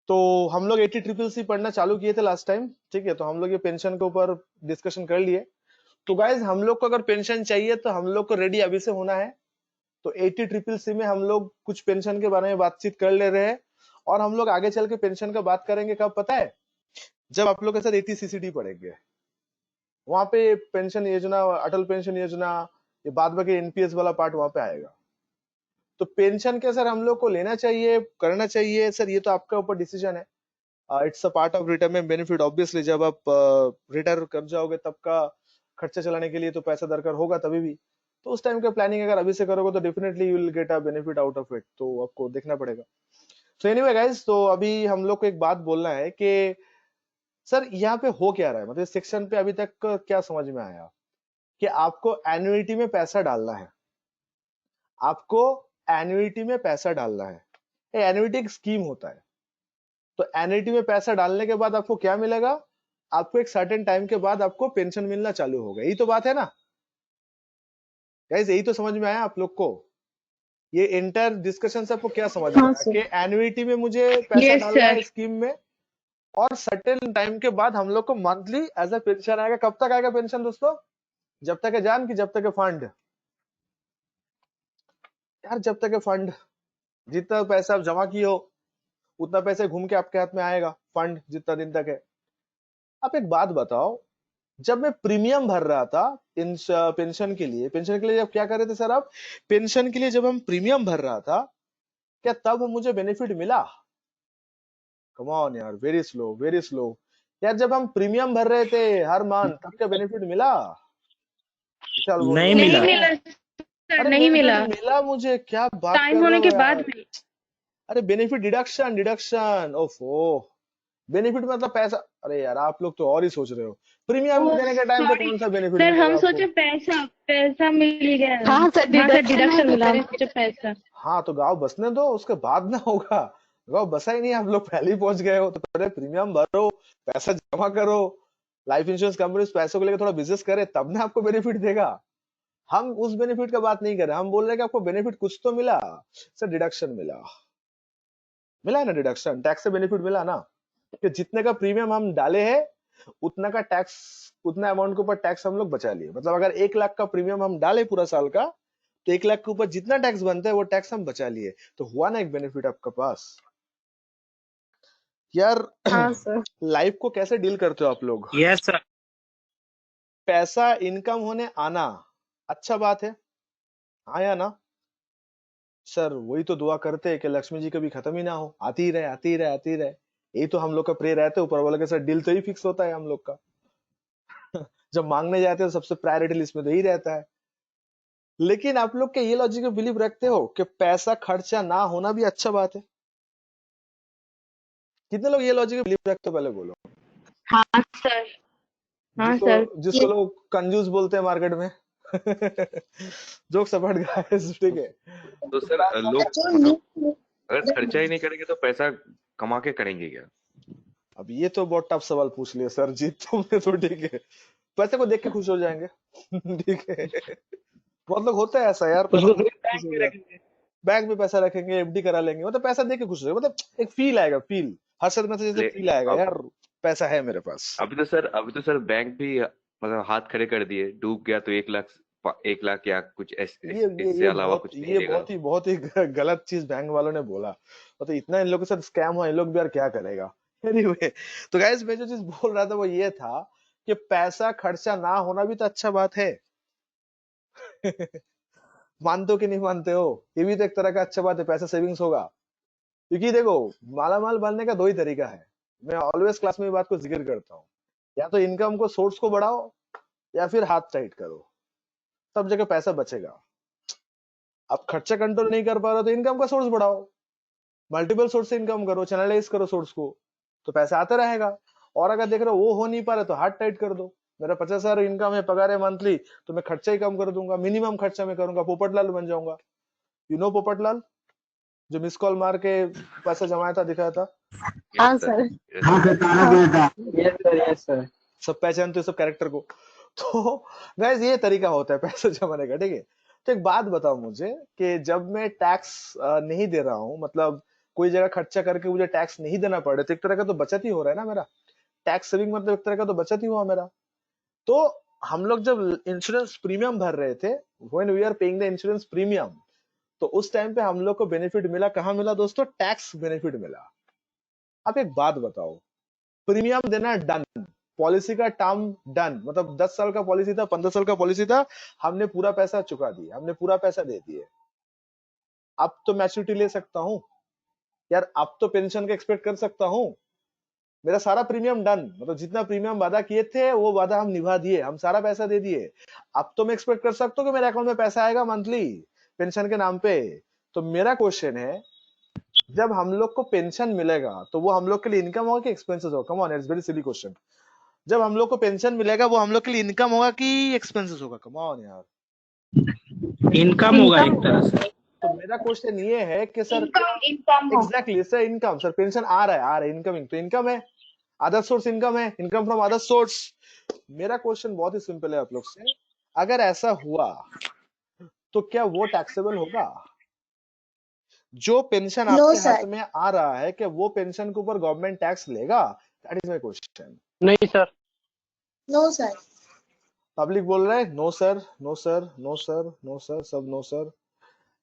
तो हम लोग 80CCC पढ़ना चालू किए थे लास्ट टाइम, ठीक है। तो हम लोग ये पेंशन के ऊपर डिस्कशन कर लिए। तो गाइज हम लोग को अगर पेंशन चाहिए तो हम लोग को रेडी अभी से होना है। तो 80CCC में हम लोग कुछ पेंशन के बारे में बातचीत कर ले रहे हैं, और हम लोग आगे चल के पेंशन का बात करेंगे कब पता है, जब आप लोग के साथ 80CCD पढ़ेंगे। वहां पे पेंशन योजना, अटल पेंशन योजना, ये बाद बाकी एनपीएस वाला पार्ट वहां पे आएगा। तो पेंशन के सर हम लोग को लेना चाहिए, करना चाहिए सर, ये तो आपका ऊपर डिसीजन है। It's a part of retirement benefit. Obviously जब आप रिटायर कर जाओगे तब का खर्चा चलाने के लिए तो पैसा दरकार होगा तभी भी। तो उस टाइम का प्लानिंग अगर अभी से करोगे तो definitely you will get a benefit out of it, तो आपको देखना पड़ेगा। तो एनीवे गाइस, तो अभी हम लोग को एक बात बोलना है कि सर यहाँ पे हो क्या रहा है, मतलब सेक्शन पे अभी तक क्या समझ में आया कि आपको एन्युइटी में पैसा डालना है। आपको एन्युइटी में पैसा डालना है। एन्युइटी एक स्कीम होता है। तो एन्युइटी में पैसा डालने के बाद आपको क्या मिलेगा, आपको एक सर्टेन टाइम के बाद आपको पेंशन मिलना चालू होगा। यही तो बात है ना गाइस, यही तो समझ में आया आप लोग को। ये इंटर डिस्कशन से आपको क्या समझ में हाँ आया सर। कि एन्युइटी में मुझे पैसा यस डालना है सर। स्कीम में, और सर्टेन टाइम के बाद हम लोग को मंथली एज अ पेंशन आएगा। कब तक आएगा पेंशन दोस्तों? जब तक है जान की जब तक है फंड? यार जब तक है फंड। जितना पैसा आप जमा किए हो उतना पैसे घूम के आपके हाथ में आएगा, फंड जितना दिन तक है। आप एक बात बताओ, जब मैं प्रीमियम भर रहा था इन पेंशन के लिए जब क्या कर रहे थे सर आप, पेंशन के लिए जब हम प्रीमियम भर रहा था, क्या तब मुझे बेनिफिट मिला? कम ऑन यार, वेरी स्लो वेरी स्लो। यार जब हम प्रीमियम भर रहे थे हर मंथ तब क्या बेनिफिट मिला? विशाल बोल नहीं रहा नहीं मिला। मिला सर, अरे नहीं बेनिफिट मिला। मिला मुझे, क्या बात टाइम कर रहे होने हो के बाद यार। मिला। अरे बेनिफिट डिडक्शन डिडक्शन, ओफो। बेनिफिट मतलब पैसा? अरे यार आप लोग तो और ही सोच रहे हो। प्रीमियम ओह देने के टाइम पे सॉरी कौन सा बेनिफिट सर, मिलेगा हम आपको? सोचे पैसा पैसा मिल गया। हाँ सर, हाँ सर, डिडक्शन है डिडक्शन तो मिला, हम बेनिफिट। सोचे पैसा। हाँ तो गाँव बसने दो, उसके बाद ना होगा। गाँव बसा ही नहीं, आप लोग पहले ही पहुंच गए हो। तो पहले प्रीमियम भरो, पैसा जमा करो, लाइफ इंश्योरेंस कंपनी उस पैसों को लेकर थोड़ा बिजनेस करे तब ना आपको बेनिफिट देगा। हम उस बेनिफिट का बात नहीं कर रहे, हम बोल रहे हैं कि आपको बेनिफिट कुछ तो मिला। सर डिडक्शन मिला, मिला है ना, डिडक्शन टैक्स से बेनिफिट मिला ना, कि जितने का प्रीमियम हम डाले हैं उतना का टैक्स, उतना अमाउंट के ऊपर टैक्स हम लोग बचा लिए। मतलब अगर 1 लाख का प्रीमियम हम डाले पूरा साल का, तो 1 लाख के ऊपर जितना टैक्स बनता है वो टैक्स हम बचा लिए। तो हुआ ना एक बेनिफिट आपके पास। यार हाँ सर। लाइफ को कैसे डील करते हो आप लोग? Yes sir. पैसा इनकम होने आना अच्छा बात है, हाँ या ना? सर वही तो दुआ करते हैं कि लक्ष्मी जी कभी खत्म ही ना हो, आती ही रहे आती ही रहे आती ही रहे। यही तो हम लोग का प्रे रहता है ऊपर वाले के साथ, डील तो ही फिक्स होता है हम लोग का। जब मांगने जाते हैं तो सबसे प्रायोरिटी लिस्ट में तो यही रहता है। लेकिन आप लोग के ये लॉजिक में बिलीव रखते हो कि पैसा खर्चा ना होना भी अच्छा बात है? कितने लोग ये लॉजिक में बिलीव रखते हो पहले बोलो। हाँ सर। हाँ जिसको सर। जिसको लोग कंजूस बोलते हैं मार्केट में। जोक सपट गाइस, ठीक है। तो तो सर पैसा, लोग मतलब अगर खर्चा ही नहीं करेंगे तो पैसा कमा के करेंगे क्या? अब ये तो बहुत टफ सवाल पूछ लिया सर जी तुमने, तो ठीक है। पैसे को देख के खुश हो जाएंगे। ठीक है, बहुत लोग होता है ऐसा यार, पैसे उसको देख फिर के खुश बैंक हो में जाते, रखेंगे। बैंक में पैसा रखेंगे, एफडी करा लेंगे, मतलब पैसा देख के खुश हो जाएंगे, मतलब एक फील आएगा, फील हर्षद में से जैसे ले फील आएगा अब यार, पैसा है मेरे पास। अभी तो सर बैंक भी मतलब हाथ खड़े कर दिए, डूब गया तो 1 लाख, 1 लाख या कुछ इससे अलावा कुछ नहीं देगा। बहुत ही गलत चीज बैंक वालों ने बोला। मतलब इतना इन लोगों के साथ स्कैम हुआ, इन लोग भी यार क्या करेगा। एनीवे, तो गाइस मैं जो चीज बोल रहा था वो ये था कि पैसा खर्चा ना होना भी तो अच्छा बात है। मानते हो कि नहीं मानते हो? ये भी तो एक तरह का अच्छा बात है, पैसा सेविंग्स होगा। क्योंकि देखो, मालामाल बनने का दो ही तरीका है। मैं ऑलवेज क्लास में बात को जिक्र करता हूँ, या तो इनकम को सोर्स को बढ़ाओ, या फिर हाथ टाइट करो, सब जगह पैसा बचेगा। अब खर्चा कंट्रोल नहीं कर पा रहे हो तो इनकम का सोर्स बढ़ाओ, मल्टीपल सोर्स से इनकम करो, चैनलाइज करो सोर्स को, तो पैसा आता रहेगा। और अगर देख रहे हो वो हो नहीं पा रहा तो हाथ टाइट कर दो। मेरा 50,000 इनकम है, पगार है मंथली, तो मैं खर्चा ही कम कर दूंगा, मिनिमम खर्चा मैं करूंगा, पोपटलाल बन जाऊंगा। यू नो पोपटलाल, जो मिस कॉल मार के पैसा जमाया था, दिखाया था। हाँ yes sir. Sir. Yes sir. Yes sir, yes sir. सब पहचानते हो सब कैरेक्टर को। तो गाइस ये तरीका होता है पैसा जमाने का, ठीक है। तो एक बात बताओ मुझे कि जब मैं टैक्स नहीं दे रहा हूँ, मतलब कोई जगह खर्चा करके मुझे टैक्स नहीं देना पड़े, तो एक तरह का तो बचत ही हो रहा है ना मेरा। टैक्स सेविंग मतलब एक तरह का तो बचत ही हुआ मेरा। तो हम लोग जब इंश्योरेंस प्रीमियम भर रहे थे, when we are paying the insurance premium, तो उस टाइम पे हम लोग को बेनिफिट मिला, कहाँ मिला दोस्तों? टैक्स बेनिफिट मिला। अब एक बात बताओ, प्रीमियम देना डन, पॉलिसी का टर्म डन, मतलब 10 साल का पॉलिसी था, 15 साल का पॉलिसी था, हमने पूरा पैसा चुका दिया, हमने पूरा पैसा दे दिए। अब तो मैच्योरिटी ले सकता हूँ यार, अब तो पेंशन का एक्सपेक्ट कर सकता हूँ। मेरा सारा प्रीमियम डन, मतलब जितना प्रीमियम वादा किए थे वो वादा हम निभा दिए, हम सारा पैसा दे दिए। अब तो मैं एक्सपेक्ट कर सकता हूँ कि मेरे अकाउंट में पैसा आएगा मंथली पेंशन के नाम पे। तो मेरा क्वेश्चन है, जब हम लोग को पेंशन मिलेगा तो वो हम लोग के लिए इनकम होगा कि एक्सपेंसेस होगा? Come on, it's very silly question. जब हम लोग को पेंशन मिलेगा वो हम लोग के लिए इनकम होगा कि एक्सपेंसेस होगा? कम ऑन यार, इनकम होगा एक तरह से। तो मेरा क्वेश्चन ये है कि सर इनकम हो। Exactly sir, income, sir pension आ रहा है इनकमिंग, तो इनकम है, अदर सोर्स इनकम है, इनकम फ्रॉम अदर सोर्स। मेरा क्वेश्चन बहुत ही सिंपल है आप लोग से, अगर ऐसा हुआ तो क्या वो टैक्सेबल होगा? जो पेंशन नो आपके हाथ सर। में आ रहा है, क्या वो पेंशन के ऊपर गवर्नमेंट टैक्स लेगा? That is my question. नहीं सर। No sir. पब्लिक बोल रहा है no sir, no sir, no sir, no sir, सब no sir,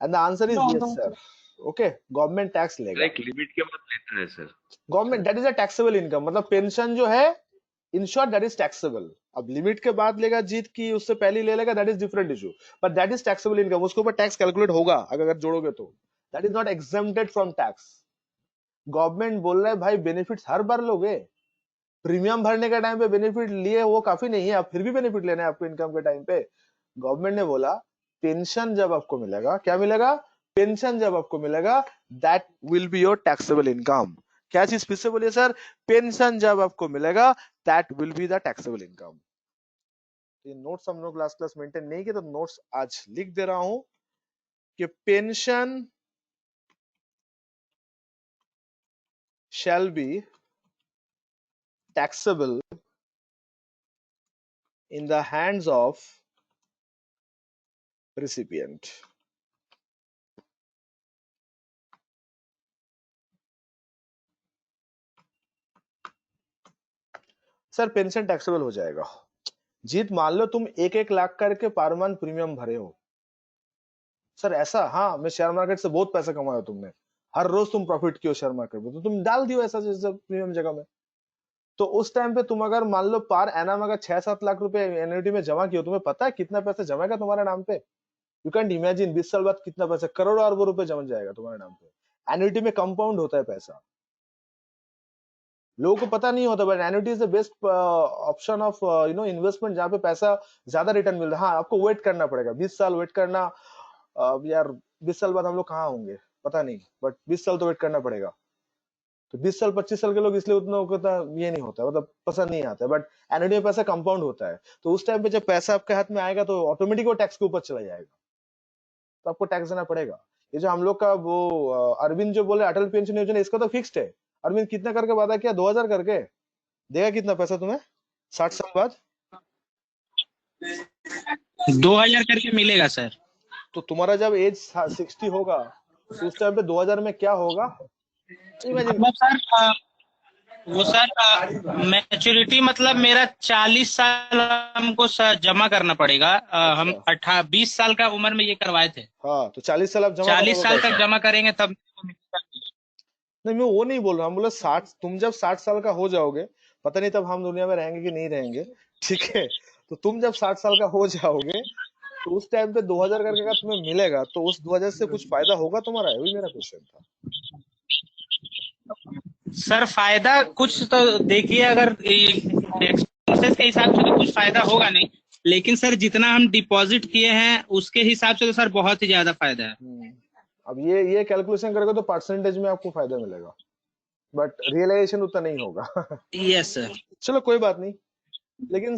and the answer is no yes no sir. Okay, government tax लेगा। एक लिमिट के बाद लेता है sir. Government, that is a taxable income, मतलब पेंशन जो है in short that is taxable. अब लिमिट के बाद लेगा जीत की उससे पहले ले लेगा, that is different issue, but that is taxable income, उसके ऊपर टैक्स कैलकुलेट होगा अगर जोड़ोगे तो। That is not exempted from tax. Government बोल रहा है भाई बेनिफिट्स हर बार लोगे, प्रीमियम भरने के टाइम पे बेनिफिट लिए वो काफी नहीं है, अब फिर भी बेनिफिट लेना है आपको इनकम के टाइम पे। गवर्नमेंट ने बोला पेंशन जब आपको मिलेगा, क्या मिलेगा? पेंशन जब आपको मिलेगा that will be your taxable income. क्या चीज फिर से बोलिए सर? पेंशन जब आपको मिलेगा that will be the taxable income. ये नोट्स हम लोग लास्ट क्लास मेंटेन नहीं किए, तो नोट्स आज लिख दे रहा हूं कि pension shall be taxable in the hands of recipient. Sir pension taxable हो जाएगा। जीत मान लो तुम 1-1 लाख करके पर मंथ प्रीमियम भरे हो। सर ऐसा? हाँ, मैं शेयर मार्केट से बहुत पैसा कमाया तुमने, हर रोज तुम प्रॉफिट कियो शेयर मार्केट में, तो तुम डाल दियो ऐसा जैसे प्रीमियम जगह में। तो उस टाइम पे तुम अगर मान लो पर एनम अगर 6-7 लाख रुपए एन्युटी में जमा किया, तुम्हें पता है कितना पैसा जमेगा तुम्हारे नाम पे? यू कैंट इमेजिन 20 साल बाद कितना पैसा, करोड़ों अरबों रुपए जम जाएगा तुम्हारे नाम पे। एन्युटी में कंपाउंड होता है पैसा, लोगों को पता नहीं होता, but annuity is the best option of investment, जहाँ पे पैसा ज्यादा रिटर्न मिल रहा है। हाँ, आपको वेट करना पड़ेगा 20 साल वेट करना। यार 20 साल बाद हम लोग कहाँ होंगे पता नहीं, बट 20 साल तो वेट करना पड़ेगा। तो 20 साल 25 साल के लोग इसलिए उतना ये नहीं होता, मतलब पसंद नहीं आता, बट एन्युटी में पैसा कंपाउंड होता है। तो उस टाइम पे जब पैसा आपके हाथ में आएगा तो ऑटोमेटिक वो टैक्स के ऊपर चला जाएगा, तो आपको टैक्स देना पड़ेगा। ये जो हम लोग का वो अरविंद जो बोले अटल पेंशन योजना, इसका तो फिक्स्ड है। अरविंद कितना करके वादा किया? 2000 करके देगा कितना पैसा तुम्हें 60 साल बाद? 2000 करके मिलेगा सर। तो तुम्हारा जब एज 60 होगा तो उस टाइम पे 2000 में क्या होगा इमेजिन। मतलब सर वो सर मैच्योरिटी मतलब मेरा 40 साल हमको सर जमा करना पड़ेगा। हम अच्छा, 20 साल का उम्र में ये करवाए थे। हाँ तो 40 साल आप जमा 40 करोगे साल पैसा। तक जमा करेंगे तब मिलेगा। नहीं मैं वो नहीं बोल रहा, हम बोला 60, तुम जब 60 साल का हो जाओगे, पता नहीं तब हम दुनिया में रहेंगे कि नहीं रहेंगे, ठीक है? तो तुम जब 60 साल का हो जाओगे तो उस टाइम पे 2000 करके अगर तुम्हें मिलेगा तो उस 2000 से कुछ फायदा होगा तुम्हारा? वही मेरा क्वेश्चन था। सर फायदा कुछ तो देखिए, अगर एक्सपेंसेस के हिसाब से तो कुछ फायदा होगा नहीं, लेकिन सर जितना हम डिपॉजिट किए हैं उसके हिसाब से तो सर बहुत ही ज्यादा फायदा है। अब ये कैलकुलेशन करोगे तो परसेंटेज में आपको फायदा मिलेगा, बट रियलाइजेशन उतना नहीं होगा। Yes sir. चलो कोई बात नहीं, लेकिन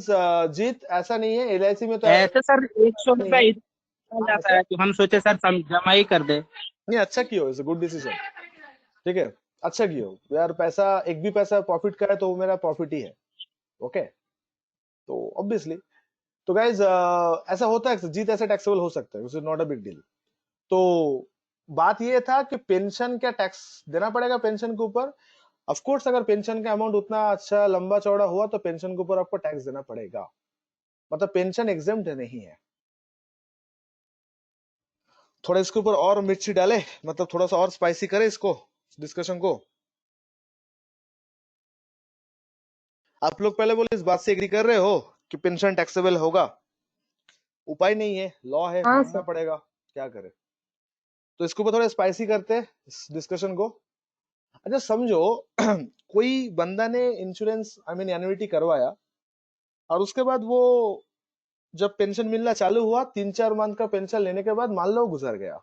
जीत ऐसा नहीं है, एलआईसी में तो ऐसे सर 100 नहीं रुपया है। चल हाँ जाता सर, है तो हम सोचे सर जमा ही कर दे। नहीं अच्छा किया, इट्स अ गुड डिसीजन, ठीक है, अच्छा किया यार। पैसा एक भी पैसा प्रॉफिट का है तो वो मेरा प्रॉफिट ही है। ओके, तो ऑब्वियसली, तो गाइज ऐसा होता है, जीत ऐसे टैक्सेबल हो सकता है, it's not a big deal. तो बात ये था कि पेंशन क्या टैक्स देना पड़ेगा पेंशन के ऊपर। ऑफ कोर्स अगर पेंशन का अमाउंट उतना अच्छा लंबा चौड़ा हुआ तो पेंशन के ऊपर आपको टैक्स देना पड़ेगा, मतलब पेंशन एग्जेम्प्ट नहीं है। थोड़ा इसके ऊपर और मिर्ची डाले, मतलब थोड़ा सा और स्पाइसी करे इसको डिस्कशन को। आप लोग पहले बोले इस बात से एग्री कर रहे हो कि पेंशन टैक्सेबल होगा? उपाय नहीं है, लॉ है, हाँ मानना सर। पड़ेगा, क्या करे। तो इसके ऊपर थोड़ा स्पाइसी करते हैं इस डिस्कशन को। अच्छा समझो कोई बंदा ने इंश्योरेंस आई मीन एन्युइटी करवाया और उसके बाद वो जब पेंशन मिलना चालू हुआ 3-4 मंथ का पेंशन लेने के बाद मान लो गुजर गया,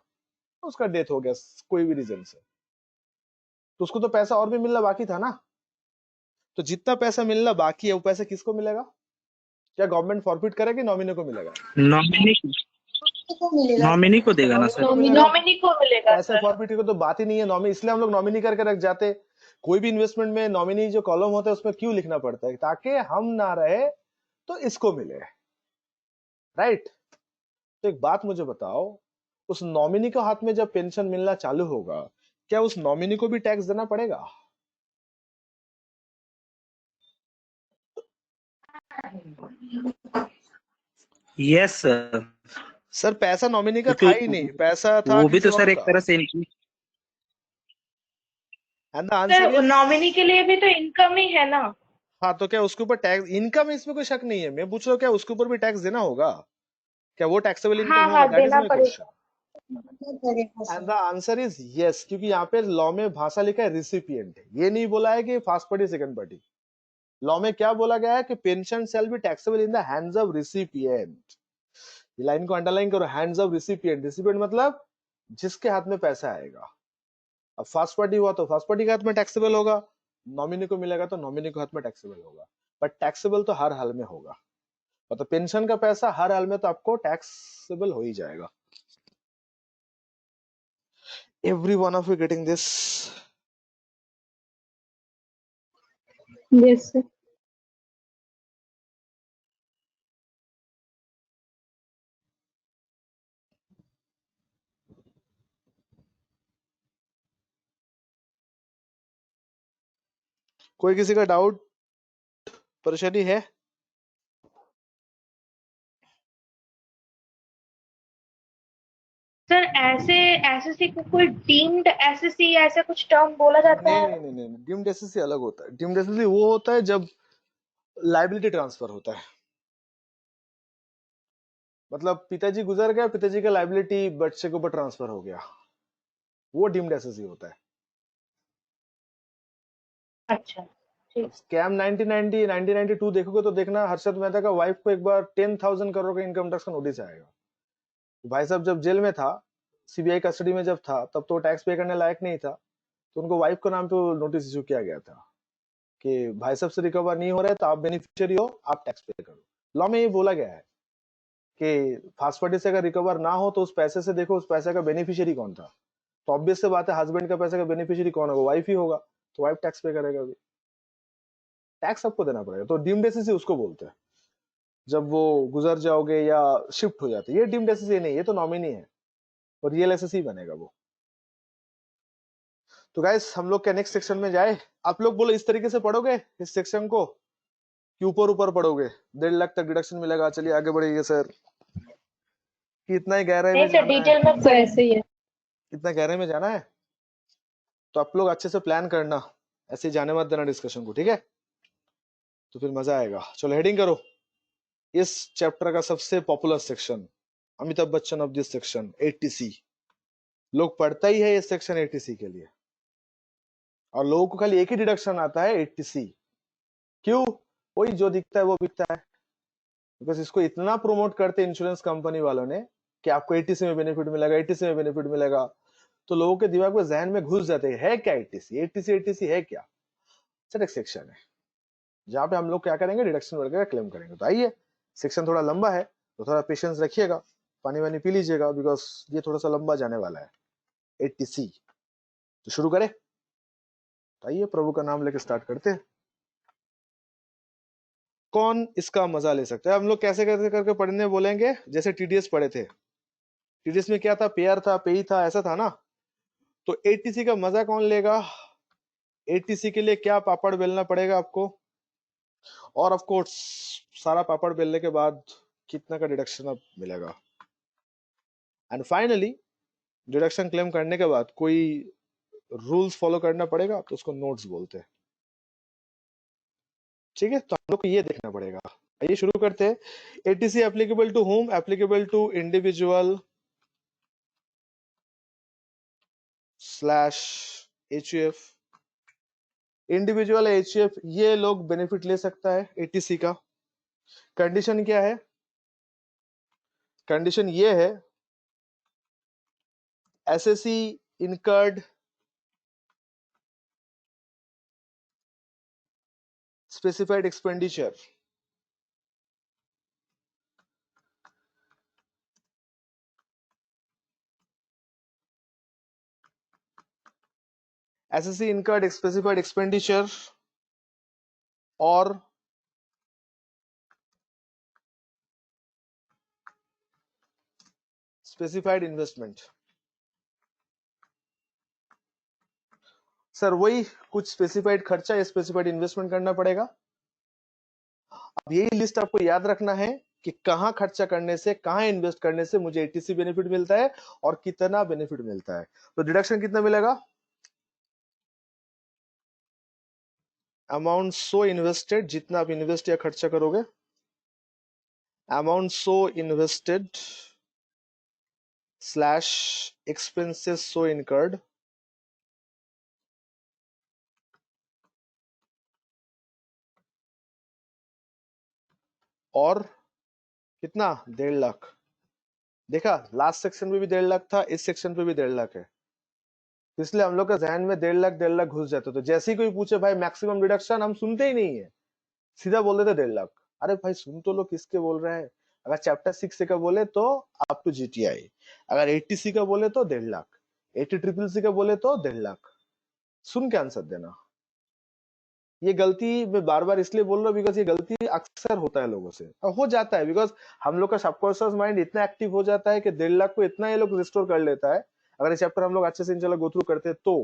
उसका डेथ हो गया कोई भी रीजन से, तो उसको तो पैसा और भी मिलना बाकी था ना। तो जितना पैसा मिलना बाकी है वो पैसा किसको मिलेगा? क्या गवर्नमेंट फॉरफिट करेगी, नॉमिनी को मिलेगा? नॉमिनी को मिलेगा। नॉमिनी को देगा ना नॉमिनी सर। को मिलेगा। नॉमिनी को मिलेगा पैसे सर। फॉरफिट की तो बात ही नहीं है, नॉमिनी इसलिए हम लोग नॉमिनी करके रख जाते। कोई भी इन्वेस्टमेंट में नॉमिनी जो कॉलम होता है उसमें क्यों लिखना पड़ता है? ताकि हम ना रहे तो इसको मिले, राइट। तो एक बात मुझे बताओ, उस नॉमिनी के हाथ में जब पेंशन मिलना चालू होगा, क्या उस नॉमिनी को भी टैक्स देना पड़ेगा? यस सर, सर पैसा नॉमिनी का था ही क्योंकि नहीं, पैसा था वो भी किसी तो सर और एक का। तरह से इनकी। And the answer sir is nominee के लिए भी तो इनकम ही है ना। हाँ, तो क्या उसके ऊपर टैक्स, इनकम इसमें कोई शक नहीं है, मैं पूछ रहा हूँ क्या उसके ऊपर भी टैक्स देना होगा? क्या वो टैक्सेबल इनकम हाँ होगा? हाँ दैट इज देना माय पड़ेगा। Question. And the answer is yes, क्योंकि यहाँ पे लॉ में भाषा लिखा है रिसिपिएंट, ये नहीं बोला है कि first party second party. Law में क्या बोला गया है कि pension shall be taxable in the hands of recipient. ये लाइन को अंडरलाइन करो, हैंड्स ऑफ रिसिपिएंट। रिसिपिएंट मतलब जिसके हाथ में पैसा आएगा। अब फर्स्ट पार्टी हुआ तो फर्स्ट पार्टी के हाथ में टैक्सेबल होगा, नॉमिनी को मिलेगा तो नॉमिनी के हाथ में टैक्सेबल होगा। बट टैक्सेबल तो हर हाल में होगा, मतलब पेंशन का पैसा हर हाल में तो आपको टैक्सेबल हो ही जाएगा। Every one of you getting this? Yes sir. कोई किसी का डाउट, परेशानी है? सर ऐसे एसएससी को कोई डीम्ड एसएससी ऐसा कुछ टर्म बोला जाता नहीं है? नहीं नहीं नहीं, डीम्ड एसएससी अलग होता है। डीम्ड एसएससी वो होता है जब लाइबिलिटी ट्रांसफर होता है, मतलब पिताजी गुजर गया, पिताजी का लाइबिलिटी बच्चे के ऊपर ट्रांसफर हो गया, वो डीम्ड एसएससी होता है। अच्छा ठीक। अब स्कैम 1992 देखोगे तो देखना हर्षद मेहता का वाइफ को एक बार 10,000 करोड़ का इनकम टैक्स का नोटिस आएगा। भाई साहब जब जेल में था, सीबीआई कस्टडी में जब था, तब तो टैक्स पे करने लायक नहीं था, तो उनको वाइफ के नाम पे नोटिस इशू किया गया था कि भाई साहब से रिकवर नहीं हो रहा है तो आप बेनिफिशियरी हो, आप टैक्स पे करो। लॉ में ये बोला गया है कि फर्स्ट पार्टी से अगर रिकवर ना हो तो उस पैसे से देखो उस पैसे का बेनिफिशियरी कौन था। तो ऑब्वियस से बात है हस्बैंड का पैसे का बेनिफिशियरी कौन होगा? वाइफ ही होगा, तो वाइफ टैक्स पे करेगा, अभी टैक्स सबको देना पड़ेगा। तो डीम्ड एसएससी उसको बोलते हैं जब वो गुजर जाओगे या शिफ्ट हो जाते। ये डीम्ड एसएससी नहीं, ये तो नॉमिनी है, और रियल एसएससी बनेगा वो। तो गाइस हम लोग क्या नेक्स्ट सेक्शन में जाए? आप लोग बोलो इस तरीके से पढ़ोगे इस सेक्शन को कि ऊपर ऊपर पढ़ोगे? 1.5 लाख तक डिडक्शन मिलेगा, चलिए आगे बढ़िए सर। कि इतना ही गहराई में नहीं सर जाना है? डिटेल में ऐसे ही है। इतना गहराई में जाना है तो आप लोग अच्छे से प्लान करना, ऐसे ही जाने मत देना डिस्कशन को, ठीक है? तो फिर मजा आएगा। चलो हेडिंग करो। इस चैप्टर का सबसे popular section, Amitabh Bachchan of this section, 80C। लोग पढ़ता ही है ये सेक्शन 80C के लिए, और लोगों को खाली एक ही डिडक्शन आता है 80C। क्यों? वही जो दिखता है वो बिकता है। बिकॉज इसको इतना प्रमोट करते इंश्योरेंस कंपनी वालों ने कि आपको 80C में बेनिफिट मिलेगा, 80C में बेनिफिट मिलेगा, तो लोगों के दिमाग में जहन में घुस जाते हैं क्या 80C है क्या? सर एक सेक्शन है जहाँ पे हम लोग क्या करेंगे, डिडक्शन वगैरह क्लेम करेंगे। तो आइए, सेक्शन थोड़ा लंबा है तो थोड़ा पेशेंस रखिएगा, पानी वानी पी लीजिएगा, बिकॉज ये थोड़ा सा लंबा जाने वाला है 80C। तो शुरू करें? तो आइए प्रभु का नाम लेके स्टार्ट करते हैं। कौन इसका मजा ले सकता है? हम लोग कैसे कैसे करके पढ़ने बोलेंगे, जैसे टीडीएस पढ़े थे। टीडीएस में क्या था? पेयर था, पेई था, ऐसा था ना। तो एटीसी का मजा कौन लेगा? एटीसी के लिए क्या पापड़ बेलना पड़ेगा आपको, और ऑफ कोर्स सारा पापड़ बेलने के बाद कितना का डिडक्शन अब मिलेगा, एंड फाइनली डिडक्शन क्लेम करने के बाद कोई रूल्स फॉलो करना पड़ेगा, तो उसको नोट्स बोलते हैं। ठीक है, तो हम लोग को ये देखना पड़ेगा। आइए शुरू करते हैं। ATC applicable to home? Applicable to individual slash HUF. Individual HUF ये लोग बेनिफिट ले सकता है एटीसी का। कंडीशन क्या है? कंडीशन ये है, SSC incurred specified expenditure, SSC incurred specified expenditure और स्पेसिफाइड इन्वेस्टमेंट। सर वही कुछ स्पेसिफाइड खर्चा या स्पेसिफाइड इन्वेस्टमेंट करना पड़ेगा। अब यही लिस्ट आपको याद रखना है कि कहां खर्चा करने से, कहां इन्वेस्ट करने से मुझे एटीसी बेनिफिट मिलता है और कितना बेनिफिट मिलता है। तो डिडक्शन कितना मिलेगा? अमाउंट सो इन्वेस्टेड, जितना आप इन्वेस्ट या खर्चा करोगे, amount so invested slash expenses so incurred और कितना? 1.5 लाख। देखा, लास्ट सेक्शन में भी 1.5 लाख था, इस सेक्शन पे भी 1.5 लाख है, इसलिए हम लोग का जहन में 1.5 लाख घुस जाते। तो जैसे ही कोई पूछे भाई मैक्सिमम डिडक्शन, हम सुनते ही नहीं है, सीधा बोल देते 1.5 लाख। अरे भाई सुन तो लो किसके बोल रहे हैं। अगर चैप्टर 6 का बोले तो अप टू जीटीआई, अगर 80C का बोले तो 1.5 लाख, 80CCC का बोले तो 1.5 लाख। सुन के आंसर देना। ये गलती मैं बार बार इसलिए बोल रहा हूँ बिकॉज ये गलती अक्सर होता है लोगों से, और हो जाता है बिकॉज हम लोग का सबकॉन्शियस माइंड इतना एक्टिव हो जाता है कि 1.5 लाख को इतना ये लोग रिस्टोर कर लेता है। अगर ये चैप्टर हम लोग अच्छे से इंशाल्लाह गो थ्रू करते तो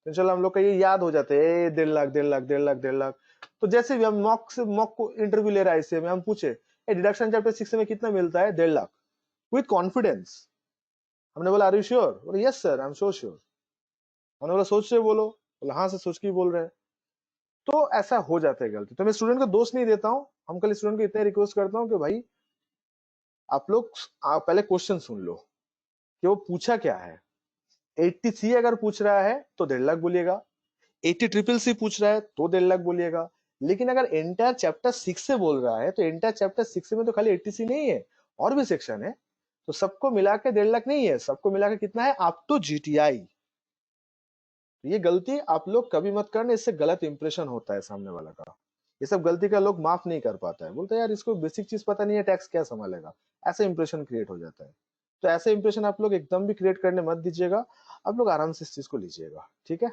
इंशाल्लाह हम लोग का ये याद हो जाता है, 1.5 लाख 1.5 लाख 1.5 लाख 1.5 लाख। तो जैसे भी हम मॉक को इंटरव्यू ले रहा है, इससे में हम पूछे डिडक्शन चैप्टर 6 में कितना मिलता है? 1.5 लाख, विथ कॉन्फिडेंस। हमने बोला आर यू श्योर? बोले yes sir I am so sure. हमने बोला सोच से बोलो? बोला हाँ सर सोच के ही बोल रहे हैं। तो ऐसा हो जाता है गलती। तो मैं स्टूडेंट को दोष नहीं देता हूँ, हम कल स्टूडेंट को इतना रिक्वेस्ट करता हूँ कि भाई आप लोग पहले क्वेश्चन सुन लो कि वो पूछा क्या है। 80C अगर पूछ रहा है तो 1.5 लाख बोलिएगा, 80CCC पूछ रहा है तो 1.5 लाख बोलिएगा। लेकिन अगर एंटायर चैप्टर 6 से बोल रहा है तो एंटायर चैप्टर 6 में तो खाली 80C नहीं है, और भी सेक्शन है, तो सबको मिला के 1.5 लाख नहीं है, सबको मिला के कितना है? Up to GTI. ये गलती आप लोग कभी मत करना, इससे गलत इंप्रेशन होता है सामने वाला का। ये सब गलती का लोग माफ नहीं कर पाता है, बोलते हैं यार इसको बेसिक चीज पता नहीं है, टैक्स क्या संभालेगा, ऐसा इंप्रेशन क्रिएट हो जाता है। तो ऐसे इंप्रेशन आप लोग एकदम भी क्रिएट करने मत दीजिएगा, आप लोग आराम से इस चीज को लीजिएगा। ठीक है,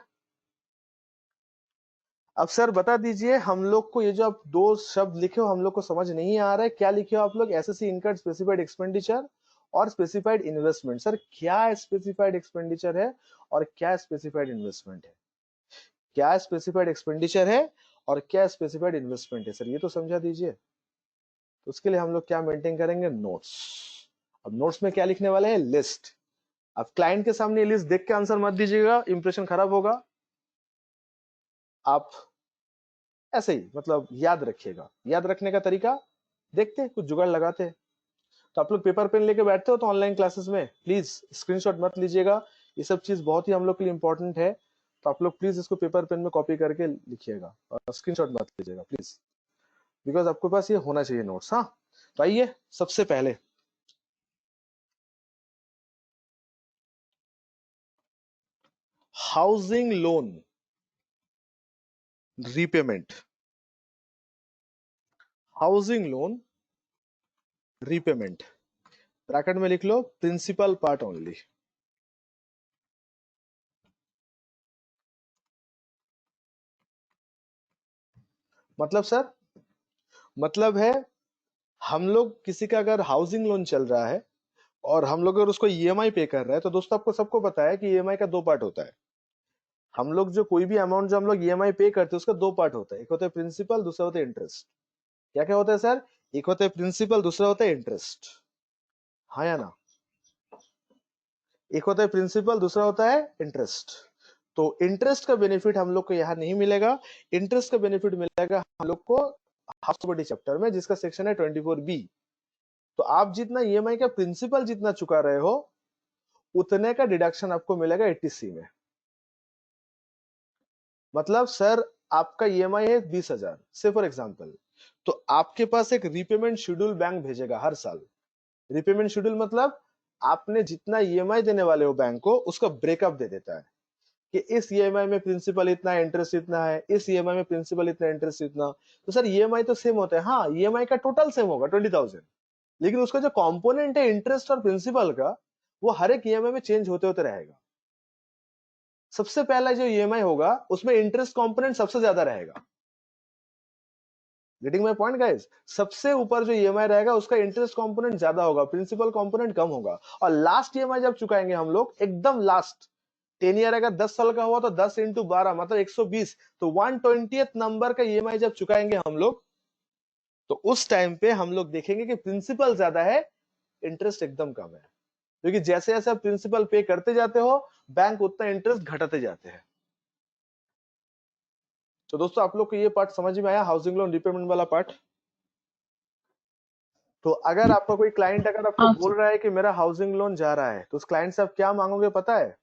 अब सर बता दीजिए हम लोग को ये जो आप दो शब्द लिखे हो हम लोग को समझ नहीं आ रहा है, क्या लिखे हो आप लोग? एसएससी इनकर्ड स्पेसिफाइड एक्सपेंडिचर और स्पेसिफाइड इन्वेस्टमेंट। सर क्या स्पेसिफाइड एक्सपेंडिचर है और क्या स्पेसिफाइड इन्वेस्टमेंट है? क्या स्पेसिफाइड एक्सपेंडिचर है और क्या स्पेसिफाइड इन्वेस्टमेंट है? सर ये तो समझा दीजिए। तो उसके लिए हम लोग क्या मेंटेन करेंगे? नोट्स। अब नोट्स में क्या लिखने वाले हैं? लिस्ट। अब क्लाइंट के सामने लिस्ट देख के आंसर मत दीजिएगा, इंप्रेशन खराब होगा। आप ऐसे ही मतलब याद रखिएगा, याद रखने का तरीका देखते हैं, कुछ जुगाड़ लगाते हैं। तो आप लोग पेपर पेन लेके बैठते हो तो ऑनलाइन क्लासेस में प्लीज स्क्रीनशॉट मत लीजिएगा, ये सब चीज बहुत ही हम लोग के लिए इंपॉर्टेंट है। तो आप लोग प्लीज इसको पेपर पेन में कॉपी करके लिखिएगा और स्क्रीनशॉट मत लीजिएगा प्लीज, बिकॉज आपके पास ये होना चाहिए नोट्स। हाँ, तो आइए सबसे पहले housing loan repayment. Housing loan repayment, bracket में लिख लो प्रिंसिपल पार्ट ओनली। मतलब सर, मतलब है हम लोग किसी का अगर हाउसिंग लोन चल रहा है और हम लोग अगर उसको ईएमआई पे कर रहे हैं, तो दोस्तों आपको सबको पता है कि ईएमआई का 2 पार्ट होता है। हम लोग जो कोई भी अमाउंट जो हम लोग ईएमआई पे करते हैं उसका 2 पार्ट होता है, एक होता है प्रिंसिपल, दूसरा होता है इंटरेस्ट। क्या क्या होता है सर? एक होता है प्रिंसिपल, दूसरा होता है इंटरेस्ट। हाँ या ना? एक होता है प्रिंसिपल, दूसरा होता है इंटरेस्ट। तो इंटरेस्ट का बेनिफिट हम लोग को यहाँ नहीं मिलेगा, इंटरेस्ट का बेनिफिट मिलेगा हम लोग को हाउस प्रॉपर्टी चैप्टर में, जिसका सेक्शन है 24B। तो आप जितना ईएमआई का प्रिंसिपल जितना चुका रहे हो उतने का डिडक्शन आपको मिलेगा 80C में। मतलब सर आपका ईएमआई है 20,000 से फॉर एग्जांपल, तो आपके पास एक रीपेमेंट शेड्यूल बैंक भेजेगा हर साल। रीपेमेंट शेड्यूल मतलब आपने जितना ईएमआई देने वाले हो बैंक को उसका ब्रेकअप दे देता है कि इस ईएमआई में प्रिंसिपल इतना है, इंटरेस्ट इतना है, इस ईएमआई में प्रिंसिपल इतना, इंटरेस्ट इतना। तो सर ईएमआई तो सेम होता है, हाँ ईएमआई का टोटल सेम होगा 20,000, लेकिन उसका जो कंपोनेंट है इंटरेस्ट और प्रिंसिपल का वो हर एक ईएमआई में चेंज होते होते रहेगा। सबसे पहला जो ईएमआई होगा उसमें इंटरेस्ट कंपोनेंट सबसे ज्यादा रहेगा। Getting my point guys? सबसे ऊपर जो ईएमआई रहेगा उसका इंटरेस्ट कंपोनेंट ज्यादा होगा, प्रिंसिपल कंपोनेंट कम होगा। और लास्ट ईएमआई जब चुकाएंगे हम लोग एकदम लास्ट 10 ईयर अगर 10 साल का हुआ तो 10 इंटू 12 मतलब 120, तो 120th नंबर का ईएमआई जब चुकाएंगे हम लोग, तो उस टाइम पे हम लोग देखेंगे कि प्रिंसिपल ज्यादा है, इंटरेस्ट एकदम कम है। क्योंकि जैसे जैसे आप प्रिंसिपल पे करते जाते हो बैंक उतना इंटरेस्ट घटाते जाते हैं। तो दोस्तों आप लोग को ये पार्ट समझ में आया, हाउसिंग लोन रिपेमेंट वाला पार्ट? तो अगर आपका कोई क्लाइंट अगर आपको बोल रहा है कि मेरा हाउसिंग लोन जा रहा है, तो उस क्लाइंट से आप क्या मांगोगे पता है?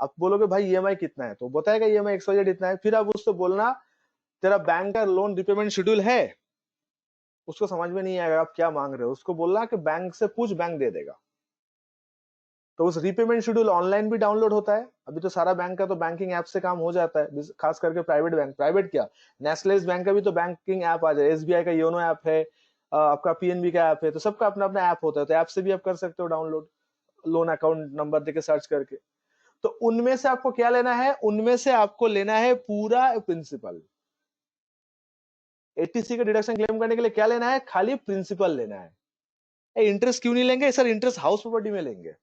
आप बोलोगे भाई ईएमआई कितना है, तो बताएगा ईएमआई XYZ इतना है। फिर आप उससे बोलना तेरा बैंक का लोन रिपेमेंट शेड्यूल है, उसको समझ में नहीं आएगा आप क्या मांग रहे हो। उसको बोलना कि बैंक से पूछ, बैंक दे देगा। तो उस रिपेमेंट शेड्यूल ऑनलाइन भी डाउनलोड होता है। अभी तो सारा बैंक का तो बैंकिंग ऐप से काम हो जाता है, खास करके प्राइवेट बैंक, प्राइवेट क्या नेशनलाइज्ड बैंक का भी तो बैंकिंग ऐप आ जाए। एसबीआई का योनो ऐप है, आपका पीएनबी का ऐप है, तो सबका अपना अपना ऐप होता है, तो ऐप से भी आप कर सकते हो डाउनलोड, लोन अकाउंट नंबर देके सर्च करके। तो उनमें से आपको क्या लेना है? उनमें से आपको लेना है पूरा प्रिंसिपल। 80C का डिडक्शन क्लेम करने के लिए क्या लेना है? खाली प्रिंसिपल लेना है। इंटरेस्ट क्यों नहीं लेंगे सर? इंटरेस्ट हाउस प्रॉपर्टी में लेंगे।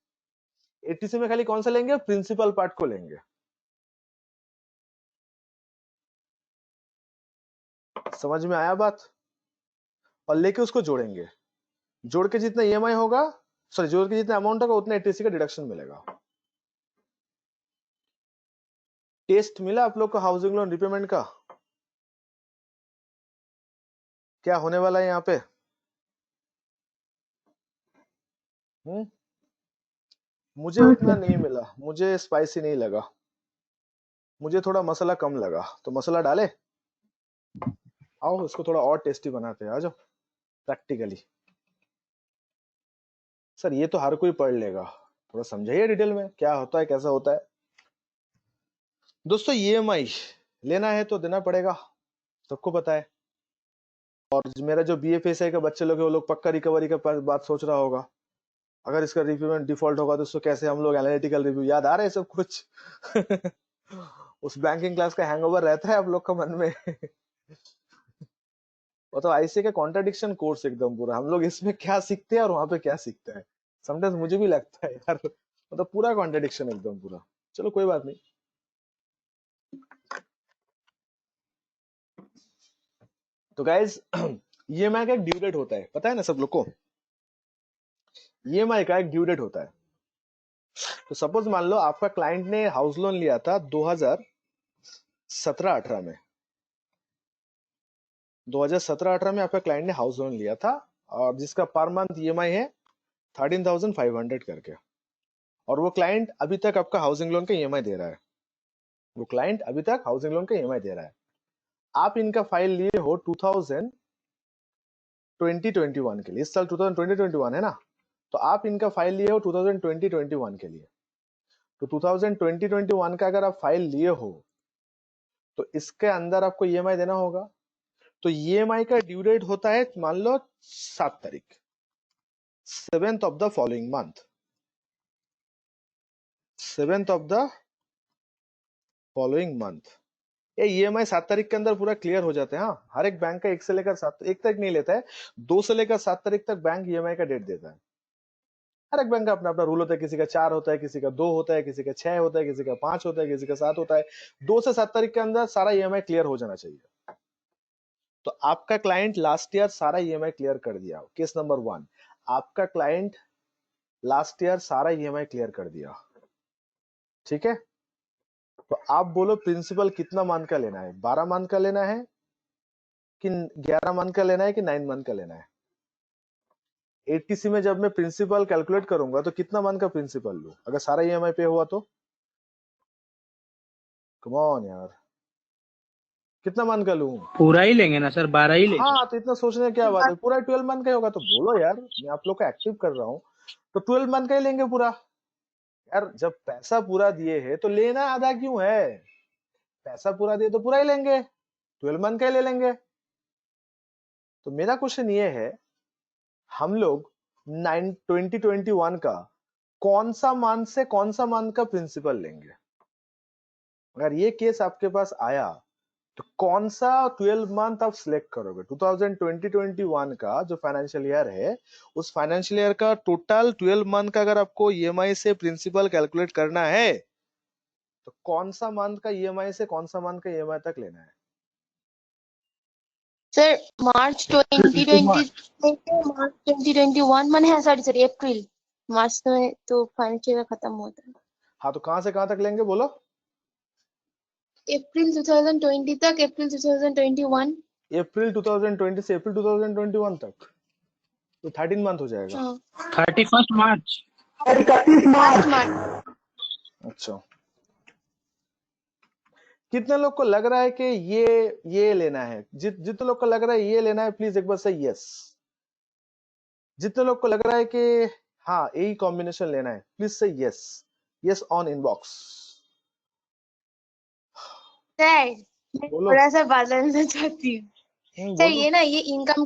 80C में खाली कौन सा लेंगे? प्रिंसिपल पार्ट को लेंगे। समझ में आया बात? और लेके उसको जोड़ेंगे, जोड़ के जितना ईएमआई होगा, सॉरी जोड़ के जितना अमाउंट होगा उतना 80C का डिडक्शन मिलेगा। टेस्ट मिला आप लोग को हाउसिंग लोन रिपेमेंट का? क्या होने वाला है यहाँ पे? मुझे उतना नहीं मिला, मुझे स्पाइसी नहीं लगा, मुझे थोड़ा मसाला कम लगा, तो मसाला डाले। आओ इसको थोड़ा और टेस्टी बनाते हैं, आ जाओ प्रैक्टिकली। सर ये तो हर कोई पढ़ लेगा, थोड़ा समझाइए डिटेल में क्या होता है, कैसा होता है। दोस्तों ईएमआई लेना है तो देना पड़ेगा, सबको पता है। और मेरा जो बीएफएसआई का बच्चे लोग है वो लोग पक्का रिकवरी का बात सोच रहा होगा। अगर इसका रिपेमेंट डिफॉल्ट होगा तो उसको कैसे हम लोग एनालिटिकल रिव्यू, याद आ रहा है सब कुछ? उस बैंकिंग क्लास का हैंगओवर रहता है आप लोग का मन में। वो तो आईसी का कॉन्ट्राडिक्शन कोर्स एकदम पूरा, हम लोग इसमें क्या सीखते हैं और वहां पे क्या सीखते हैं, समटाइम्स मुझे भी लगता है यार, मतलब पूरा कॉन्ट्राडिक्शन एकदम पूरा। चलो कोई बात नहीं। तो गाइज ईएमआई का एक ड्यू डेट होता है, पता है ना सब लोग को? ईएमआई का एक ड्यू डेट होता है। तो सपोज मान लो आपका क्लाइंट ने हाउस लोन लिया था 2017-18 में, 2017-18 में आपका क्लाइंट ने हाउस लोन लिया था, और जिसका पर मंथ ईएमआई है 13,500 करके। और वो क्लाइंट अभी तक आपका हाउसिंग लोन का ईएमआई दे रहा है, वो क्लाइंट अभी तक हाउसिंग लोन का ईएमआई दे रहा है। आप इनका फाइल लिए हो 2021 के लिए, इस साल 2021 है ना, तो आप इनका फाइल लिए हो 2021 के लिए। तो 2021 का अगर आप फाइल लिए हो तो इसके अंदर आपको ईएमआई देना होगा। तो ईएमआई का ड्यू डेट होता है मान लो 7 तारीख, 7th of the following month, 7th of the following month। ये ईएमआई 7 तारीख के अंदर पूरा क्लियर हो जाते हैं। हाँ, हर एक बैंक का 1 से लेकर 7, 1 तक नहीं लेता है, 2 से लेकर 7 तारीख तक बैंक ईएमआई का डेट देता है। हर एक बैंक का अपना अपना रूल होता है, किसी का 4 होता है, किसी का 2 होता है, किसी का 6 होता है, किसी का 5 होता है, किसी का 7 होता है। 2 से 7 तारीख के अंदर सारा ईएमआई क्लियर हो जाना चाहिए। तो आपका क्लाइंट लास्ट ईयर सारा ईएमआई क्लियर कर दिया, केस नंबर 1। आपका क्लाइंट लास्ट ईयर सारा ईएमआई क्लियर कर दिया, ठीक है। तो आप बोलो प्रिंसिपल कितना मंथ का लेना है, 12 मंथ का लेना है कि 11 मंथ का लेना है कि 9 मंथ का लेना है। एटीसी में जब मैं प्रिंसिपल कैलकुलेट करूंगा तो कितना मंथ का प्रिंसिपल लूं अगर सारा ईएमआई पे हुआ तो? कम ऑन यार, कितना मंथ का लूं? पूरा ही लेंगे ना सर, 12 ही लेंगे। हाँ, तो इतना सोचने की क्या बात है, पूरा 12 मंथ का ही होगा तो बोलो यार, मैं आप लोग को एक्टिव कर रहा हूँ। तो 12 मंथ का ही लेंगे पूरा यार। जब पैसा पूरा दिए है तो लेना आधा क्यों है? पैसा पूरा दिए तो पूरा ही लेंगे, 12 मंथ का ही ले लेंगे। तो मेरा क्वेश्चन ये है, हम लोग 2021 का कौन सा मंथ से कौन सा मंथ का प्रिंसिपल लेंगे? अगर ये केस आपके पास आया तो कौन सा 12 मंथ आप सिलेक्ट करोगे? 2020-21 का जो फाइनेंशियल ईयर है, उस फाइनेंशियल ईयर का टोटल 12 मंथ का अगर आपको ईएमआई से प्रिंसिपल कैलकुलेट करना है तो कौन सा मंथ का ईएमआई से कौन सा मंथ का ईएमआई तक लेना है? सर मार्च 2020 से मार्च 2021 मन है, सॉरी अप्रैल, मार्च में तो फाइनेंशियल खत्म होता है। हाँ, तो कहां से कहां तक लेंगे बोलो? अप्रैल 2020 तक, अप्रैल 2021। अप्रैल 2020 से अप्रैल 2021 तक, तो 13 मंथ हो जाएगा। हाँ 31 मार्च। 31 मार्च। अच्छा, कितने लोग को लग रहा है कि ये लेना है? जितने लोग को लग रहा है ये लेना है प्लीज एक बार से यस। जितने लोग को लग रहा है कि हाँ यही कॉम्बिनेशन लेना है प्लीज से yes, yes on inbox. Sir मैं बोलो। थोड़ा सा बदलना चाहती हूँ सर। बोलो। ये ना ये इनकम,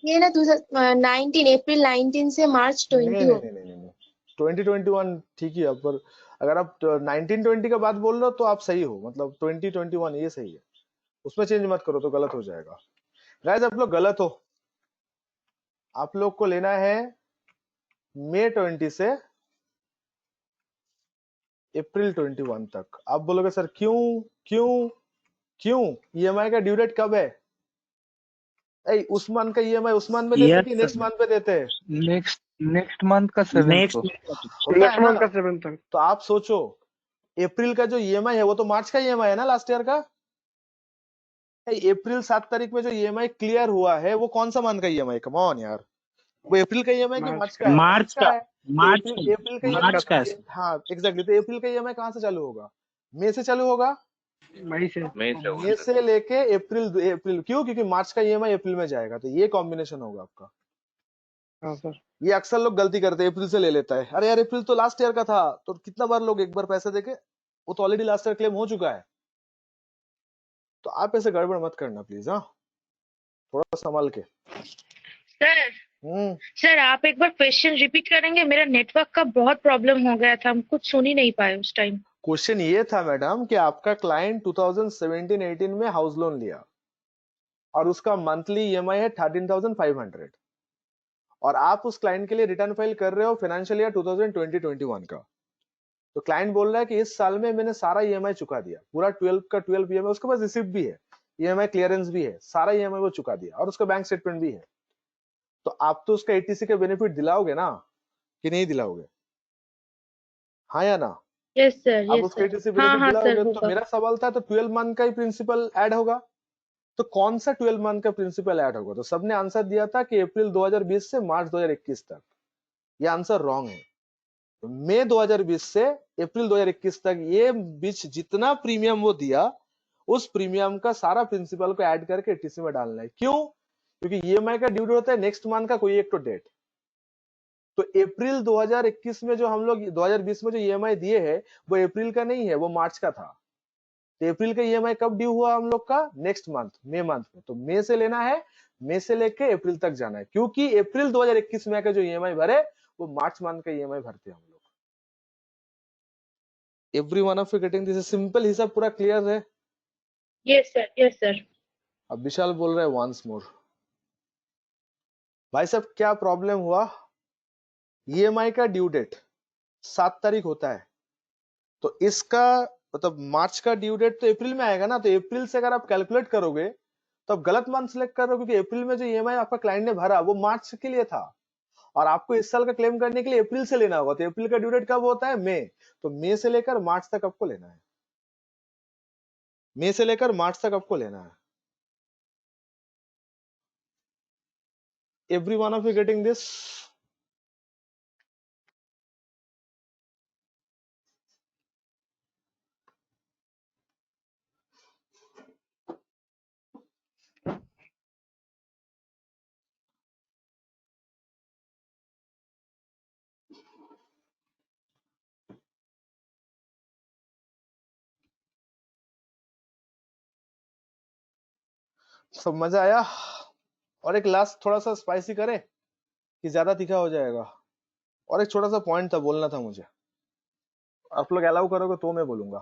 ये ना 19 अप्रैल 19 से मार्च 20 नहीं हो। नहीं नहीं नहीं नहीं 2021 ठीक ही है, पर अगर आप 1920 का बात बोल रहे हो तो आप सही हो, मतलब 2021 ये सही है, उसमें चेंज मत करो तो गलत हो जाएगा। गाइस आप लोग गलत हो, आप लोग को लेना है मई 20 से अप्रैल 21 तक। आप बोलोगे सर क्यों क्यों क्यों? ईएमआई का ड्यू डेट कब है? उस मंथ का ईएमआई उस मंथ में देते यस कि सर, नेक्स्ट मंथ में देते हैं? नेक्स्ट मंथ का 7th नेक्स्ट को। होता है ना? 7th तक। तो आप सोचो अप्रैल का जो ईएमआई है वो तो मार्च का ईएमआई है ना, लास्ट ईयर का। अप्रैल 7 तारीख में जो ईएमआई क्लियर हुआ है वो कौन सा मंथ का ईएमआई? कम ऑन यार, वो अप्रैल का ईएमआई कि मार्च का है? मार्च का, है। तो मार्च अप्रैल का मार्च का है ईएमआई, सर। हाँ एग्जैक्टली। तो अप्रैल का ईएमआई कहाँ से चालू होगा? मई से चालू होगा। मई से होगा मई सर। से लेके अप्रैल, अप्रैल क्यों? क्योंकि मार्च का ईएमआई अप्रैल में जाएगा, तो ये कॉम्बिनेशन होगा आपका। हाँ सर। ये अक्सर लोग गलती करते हैं, अप्रैल से ले लेता है। अरे यार अप्रैल तो लास्ट ईयर का था, तो कितना बार लोग एक बार पैसे देके, वो तो ऑलरेडी लास्ट ईयर क्लेम हो चुका है। तो आप ऐसे गड़बड़ मत करना प्लीज, हाँ थोड़ा संभाल के। सर सर आप एक बार क्वेश्चन रिपीट करेंगे? मेरा नेटवर्क का बहुत प्रॉब्लम हो गया था, हम कुछ सुन ही नहीं पाए उस टाइम। क्वेश्चन ये था मैडम कि आपका क्लाइंट 2017-18 में हाउस लोन लिया और उसका मंथली ईएमआई है 13,500, और आप उस क्लाइंट के लिए रिटर्न फाइल कर रहे हो फाइनेंशियल ईयर 2020-21 का। तो क्लाइंट बोल रहा है कि इस साल में मैंने सारा ईएमआई चुका दिया, पूरा 12 का 12 ईएमआई, उसके पास रिसिप्ट भी है, ईएमआई क्लियरेंस भी है, सारा ईएमआई वो चुका दिया और उसका बैंक स्टेटमेंट भी है। तो आप तो उसका एटीसी का बेनिफिट दिलाओगे ना कि नहीं दिलाओगे? हाँ या ना? यस सर, आप यस उसका सर। एटीसी हाँ बेनिफिट हाँ सर, दिलाओगे। तो होगा। मेरा सवाल था तो 12 मंथ का ही प्रिंसिपल ऐड होगा, तो कौन सा 12 मंथ का प्रिंसिपल ऐड होगा? तो सबने आंसर दिया था कि अप्रैल 2020 से मार्च 2021 तक। ये आंसर रॉन्ग है। तो मई 2020 से अप्रैल 2021 तक ये बीच जितना प्रीमियम वो दिया, उस प्रीमियम का सारा प्रिंसिपल को ऐड करके एटीसी में डालना है। क्यों? क्योंकि ईएमआई का ड्यू होता है नेक्स्ट मंथ का कोई एक तो डेट। तो अप्रैल 2021 में जो हम लोग 2020 में जो ईएमआई दिए है वो अप्रैल का नहीं है, वो मार्च का था। तो अप्रैल का ईएमआई कब ड्यू हुआ हम लोग का? नेक्स्ट मंथ, मई मंथ में। तो मई से लेना है, मई से लेके अप्रैल तक जाना है, क्योंकि अप्रैल 2021 में का जो ईएमआई भरे वो मार्च मंथ का ईएमआई भरते हैं हम लोग। Every one of you getting this? Simple हिसाब पूरा क्लियर है? Yes sir, yes sir. अब विशाल बोल रहा है वंस मोर। भाई साहब क्या प्रॉब्लम हुआ? ईएमआई का ड्यू डेट 7 तारीख होता है, तो इसका मतलब मार्च का ड्यू डेट तो अप्रैल में आएगा ना, तो अप्रैल से अगर आप कैलकुलेट करोगे तो आप गलत मंथ सिलेक्ट कर रहे हो, क्योंकि अप्रैल में जो ईएमआई आपका क्लाइंट ने भरा वो मार्च के लिए था, और आपको इस साल का क्लेम करने के लिए अप्रैल से लेना होगा, तो अप्रैल का ड्यू डेट कब होता है? मई। तो मई से लेकर मार्च तक आपको लेना है, मई से लेकर मार्च तक आपको लेना है। Every one of you getting this? सब मजा आया? और एक लास्ट थोड़ा सा स्पाइसी करे कि ज्यादा तीखा हो जाएगा? और एक छोटा सा पॉइंट था, बोलना था मुझे, आप लोग अलाउ करोगे तो मैं बोलूंगा।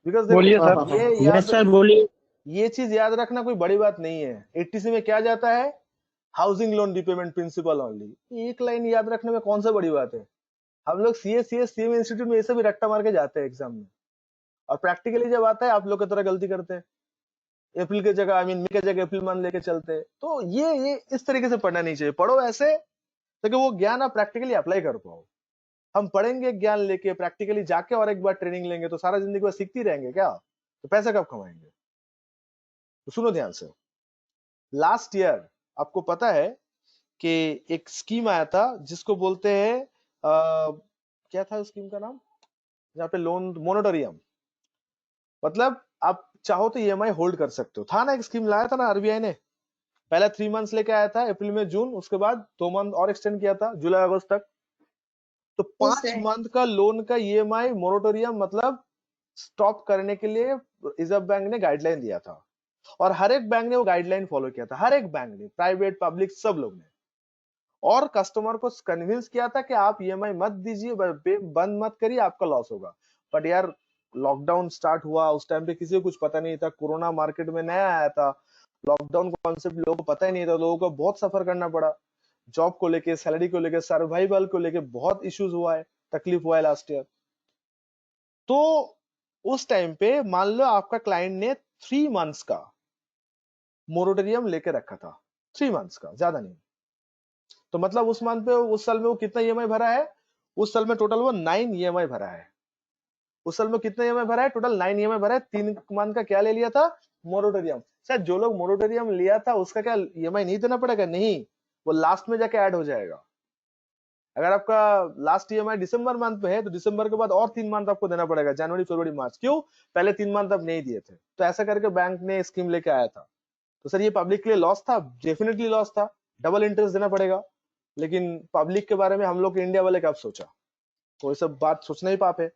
बिकॉज बोलिए देखो सर। ये यस याद, सर बोलिए। ये चीज याद रखना कोई बड़ी बात नहीं है। 80C में क्या जाता है? Housing loan repayment principal only. एक लाइन याद रखने में कौन सा बड़ी बात है? हम लोग सीएम इंस्टीट्यूट में ये सब भी रट्टा मार के जाते हैं एग्जाम में, और प्रैक्टिकली जब आता है आप लोग की तरह गलती करते हैं, अप्रैल की जगह आई मीन मई की जगह अप्रैल मंथ लेके चलते हैं। तो ये इस तरीके से पढ़ना नहीं चाहिए। पढ़ो ऐसे ताकि वो ज्ञान आप प्रैक्टिकली अप्लाई कर पाओ। हम पढ़ेंगे ज्ञान लेके, प्रैक्टिकली जाके और एक बार ट्रेनिंग लेंगे तो सारा जिंदगी भर सीखती रहेंगे क्या? तो पैसा कब कमाएंगे? तो सुनो ध्यान से। लास्ट ईयर आपको पता है कि एक स्कीम आया था जिसको बोलते हैं क्या था स्कीम का नाम, जहाँ पे लोन मोनेटोरियम, मतलब आप चाहो तो ईएमआई होल्ड कर सकते हो। था ना एक स्कीम लाया था ना आरबीआई ने, पहला 3 मंथ्स लेके आया था, अप्रैल में जून, उसके बाद 2 मंथ और एक्सटेंड किया था जुलाई अगस्त तक। तो 5 sir. मंथ का लोन का ईएमआई मोरेटोरियम मतलब स्टॉप करने के लिए रिजर्व बैंक ने गाइडलाइन दिया था, और हर एक बैंक ने वो गाइडलाइन फॉलो किया था, हर एक बैंक ने, प्राइवेट पब्लिक सब लोग ने, और कस्टमर को कन्विंस किया था कि आप ईएमआई मत दीजिए, बंद मत करिए, आपका लॉस होगा। बट यार लॉकडाउन स्टार्ट हुआ, उस टाइम पे किसी को कुछ पता नहीं था, कोरोना मार्केट में नया आया था, लॉकडाउन कॉन्सेप्ट लोगों को पता ही नहीं था, लोगों को बहुत सफर करना पड़ा, जॉब को लेके, सैलरी को लेके, सर्वाइवल को लेके बहुत इश्यूज हुआ है, तकलीफ हुआ है लास्ट ईयर। तो उस टाइम पे मान लो आपका क्लाइंट ने 3 मंथ्स का मोरेटोरियम लेके रखा था, 3 मंथ्स का, ज्यादा नहीं। तो मतलब उस मंथ पे, उस साल में वो कितना ईएमआई भरा है? उस साल में टोटल वो 9 ईएमआई भरा है। उस साल में कितना ईएमआई भरा है? टोटल 9 ईएमआई भरा है। 3 मंथ का क्या ले लिया था? मोरेटोरियम। शायद जो लोग मोरेटोरियम लिया था उसका क्या ईएमआई नहीं देना पड़ेगा? नहीं, वो लास्ट में जाके ऐड हो जाएगा। अगर आपका लास्ट ईएमआई दिसंबर मंथ में है तो दिसंबर के बाद और 3 मंथ आपको देना पड़ेगा, जनवरी फरवरी मार्च। क्यों? पहले 3 मंथ आप नहीं दिए थे। तो ऐसा करके बैंक ने स्कीम लेके आया था। तो सर ये पब्लिक के लिए लॉस था? डेफिनेटली लॉस था, डबल इंटरेस्ट देना पड़ेगा। लेकिन पब्लिक के बारे में हम लोग इंडिया वाले कब सोचा? तो ये सब बात सोचना ही पाप है।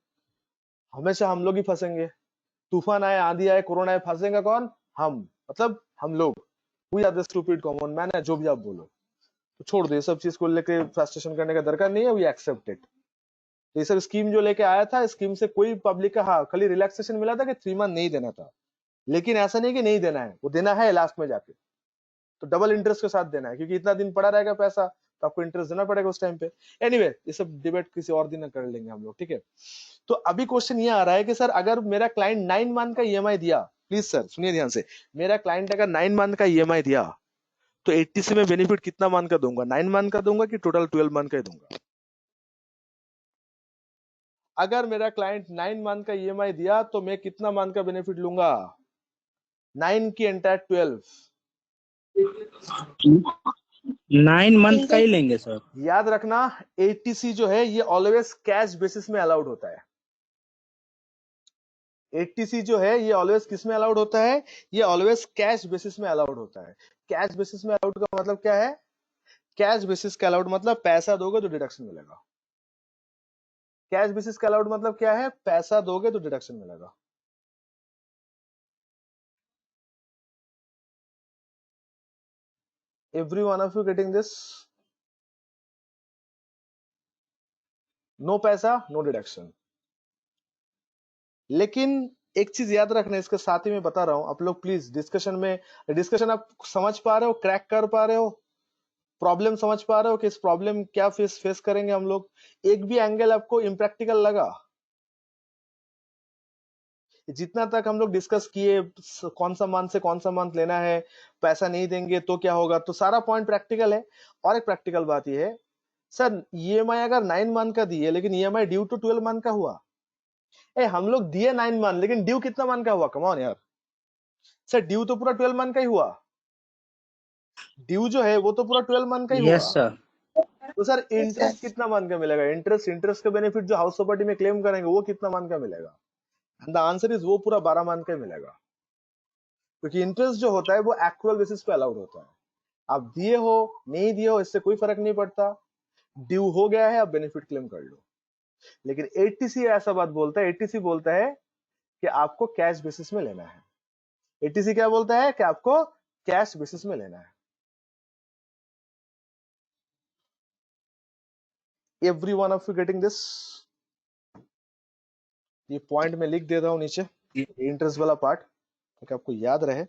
हमेशा हम लोग ही फंसेंगे, तूफान आए, आंधी आए, कोरोना आए, फंसेगा कौन? हम, मतलब हम लोग। We are the stupid common man, है जो भी आप बोलो। तो छोड़ दो ये सब चीज को लेके फ्रस्ट्रेशन करने का दरकार नहीं है, वी एक्सेप्ट इट। तो ये सब स्कीम जो लेके आया था, स्कीम से कोई पब्लिक का, हाँ खाली रिलैक्सेशन मिला था कि 3 मंथ नहीं देना था, लेकिन ऐसा नहीं कि नहीं देना है, वो देना है लास्ट में जाके, तो डबल इंटरेस्ट के साथ देना है, क्योंकि इतना दिन पड़ा रहेगा पैसा तो आपको इंटरेस्ट देना पड़ेगा उस टाइम पे। एनीवे ये सब डिबेट किसी और दिन कर लेंगे हम लोग, ठीक है। तो अभी क्वेश्चन ये आ रहा है कि सर अगर मेरा क्लाइंट 9 मंथ का ईएमआई दिया, प्लीज सर सुनिए ध्यान से, मेरा क्लाइंट अगर 9 मंथ का ईएमआई दिया तो 80C में बेनिफिट कितना मंथ का दूंगा? 9 मंथ का दूंगा कि टोटल 12 मंथ का ही दूंगा? अगर मेरा क्लाइंट 9 मंथ का ईएमआई दिया तो मैं कितना मंथ का बेनिफिट लूंगा? 9 की एंटायर 12। 9 मंथ का ही लेंगे सर। याद रखना 80C जो है ये ऑलवेज कैश बेसिस में अलाउड होता है। 80C जो है ये ऑलवेज किस में अलाउड होता है? ये ऑलवेज कैश बेसिस में अलाउड होता है। कैश बेसिस में अलाउड का मतलब क्या है? कैश बेसिस का अलाउड मतलब पैसा दोगे तो डिडक्शन मिलेगा। कैश बेसिस का अलाउड मतलब क्या है? पैसा दोगे तो डिडक्शन मिलेगा। Every one of you getting this? No पैसा नो डिडक्शन। लेकिन एक चीज याद रखना, इसके साथ ही मैं बता रहा हूं, आप लोग प्लीज डिस्कशन आप समझ पा रहे हो, क्रैक कर पा रहे हो? प्रॉब्लम समझ पा रहे हो कि इस प्रॉब्लम क्या फेस करेंगे हम लोग? एक भी एंगल आपको इम्प्रैक्टिकल लगा? जितना तक हम लोग डिस्कस किए, कौन सा मंथ से कौन सा मंथ लेना है, पैसा नहीं देंगे तो क्या होगा, तो सारा पॉइंट प्रैक्टिकल है। और एक प्रैक्टिकल बात यह है सर, ईएमआई अगर 9 मंथ का दिए लेकिन ईएमआई ड्यू टू 12 मंथ का हुआ, हम लोग दिए 9 मंथ लेकिन ड्यू कितना मंथ का हुआ? कम ऑन यार सर, ड्यू तो पूरा 12 मंथ का ही हुआ। ड्यू जो है वो तो पूरा 12 मंथ का ही हुआ। Yes sir. तो सर इंटरेस्ट कितना मंथ का मिलेगा? इंटरेस्ट का बेनिफिट जो हाउस प्रॉपर्टी में क्लेम करेंगे वो कितना मंथ का मिलेगा? द आंसर इज वो पूरा 12 मंथ का ही मिलेगा, क्योंकि इंटरेस्ट जो होता है वो एक्चुअल बेसिस पे अलाउड होता है। आप दिए हो नहीं दिए हो इससे कोई फर्क नहीं पड़ता, ड्यू हो गया है, आप बेनिफिट क्लेम कर लो। लेकिन एटीसी ऐसा बात बोलता है, एटीसी बोलता है कि आपको कैश बेसिस में लेना है। एटीसी क्या बोलता है कि आपको कैश बेसिस में लेना है। Every one of you getting this? ये पॉइंट में लिख दे रहा हूं नीचे, इंटरेस्ट वाला पार्ट, ताकि आपको याद रहे।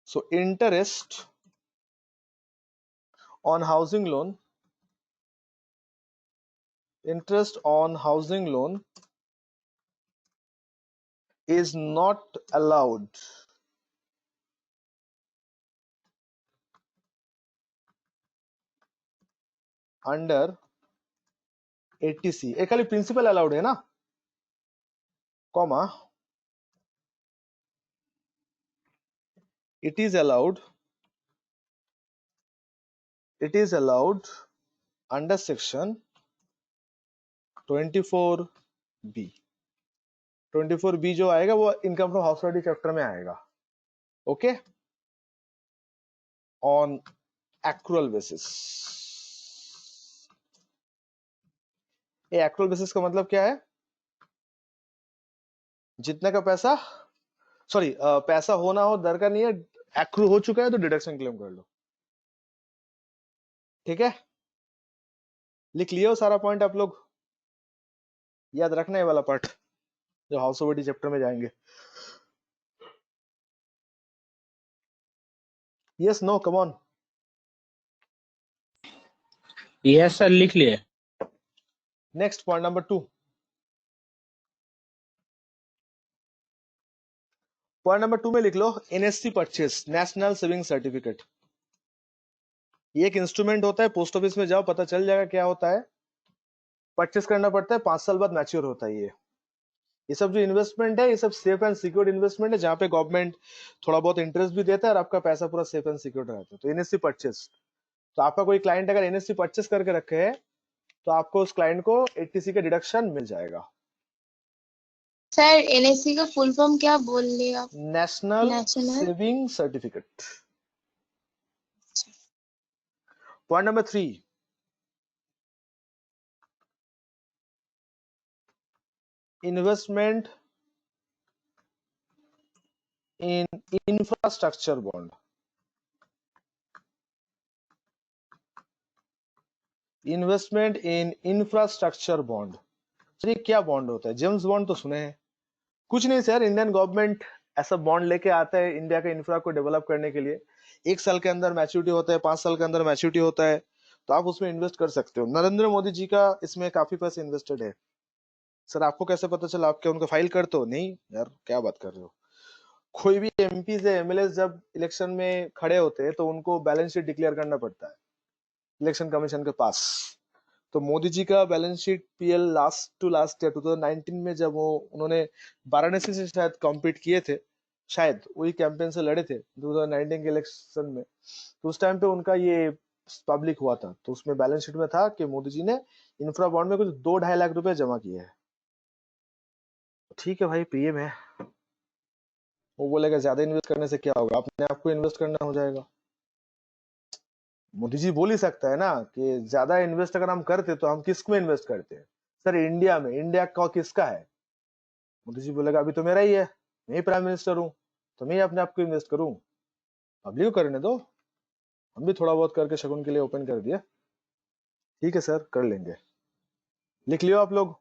So interest on housing loan, interest on housing loan is not allowed under ATC। ये खाली प्रिंसिपल अलाउड है ना, comma, it is allowed under section 24B। 24B जो आएगा वो income from house property chapter में आएगा। Okay, on accrual basis. ये एक्रुअल बेसिस का मतलब क्या है? जितने का पैसा, सॉरी पैसा होना हो दरकार नहीं है, एक्रू हो चुका है तो डिडक्शन क्लेम कर लो। ठीक है, लिख लियो सारा पॉइंट आप लोग, याद रखना है वाला पार्ट जो हाउस प्रॉपर्टी चैप्टर में जाएंगे। Yes no come on. Yes sir, लिख लिए। Next point number 2। Point number 2 में लिख लो NSC purchase, national saving certificate. ये एक इंस्ट्रूमेंट होता है, पोस्ट ऑफिस में जाओ पता चल जाएगा क्या होता है। परचेस करना पड़ता है, 5 साल बाद मैच्योर होता है। ये सब जो इन्वेस्टमेंट है ये सब सेफ एंड सिक्योर्ड इन्वेस्टमेंट है, जहां पे गवर्नमेंट थोड़ा बहुत इंटरेस्ट भी देता है और आपका पैसा पूरा सेफ एंड सिक्योर्ड रहता है। तो एनएससी परचेस, तो आपका कोई क्लाइंट अगर एनएससी परचेस करके रखे है तो आपको उस क्लाइंट को एटीसी का डिडक्शन मिल जाएगा। सर एनएससी का फुल फॉर्म क्या बोल रहे आप? National saving certificate. Point number 3, investment in infrastructure bond. Investment in infrastructure bond, ये क्या बॉन्ड होता है? जेम्स बॉन्ड तो सुने हैं? कुछ नहीं सर, इंडियन गवर्नमेंट ऐसा बॉन्ड लेके आता है इंडिया के इंफ्रा को डेवलप करने के लिए। 1 साल के अंदर मैच्योरिटी होता है, 5 साल के अंदर मैच्योरिटी होता है, तो आप उसमें इन्वेस्ट कर सकते हो। नरेंद्र मोदी जी का इसमें काफी पैसे इन्वेस्टेड है। सर आपको कैसे पता चला? आप क्या उनका फाइल करते हो? नहीं यार, क्या बात कर रहे हो। कोई भी एमपी से एमएलए जब इलेक्शन में खड़े होते हैं तो उनको बैलेंस शीट डिक्लेयर करना पड़ता है इलेक्शन कमीशन के पास। तो मोदी जी का balance sheet PL last to last year 2019 में जब वो उन्होंने वाराणसी से शायद कॉम्पीट किए थे, शायद वही कैंपेन से लड़े थे 2019 के इलेक्शन में, तो उस टाइम पे उनका ये पब्लिक हुआ था। तो उसमें बैलेंस शीट में था कि मोदी जी ने इंफ्रा बॉन्ड में कुछ 2-2.5 लाख रुपए जमा किए हैं। ठीक है भाई, पीएम है, वो बोलेगा ज्यादा इन्वेस्ट करने से क्या होगा, अपने आप को इन्वेस्ट करना हो जाएगा। मोदी जी बोल ही सकता है ना कि ज्यादा इन्वेस्ट अगर हम करते तो हम किस में इन्वेस्ट करते हैं? सर इंडिया में। इंडिया का किसका है? मोदी जी बोलेगा अभी तो मेरा ही है, मैं ही प्राइम मिनिस्टर हूँ, तो मैं ही अपने आप को इन्वेस्ट करूँ, पब्लिक को करने दो। हम भी थोड़ा बहुत करके शगुन के लिए ओपन कर दिया। ठीक है सर, कर लेंगे, लिख लियो आप लोग।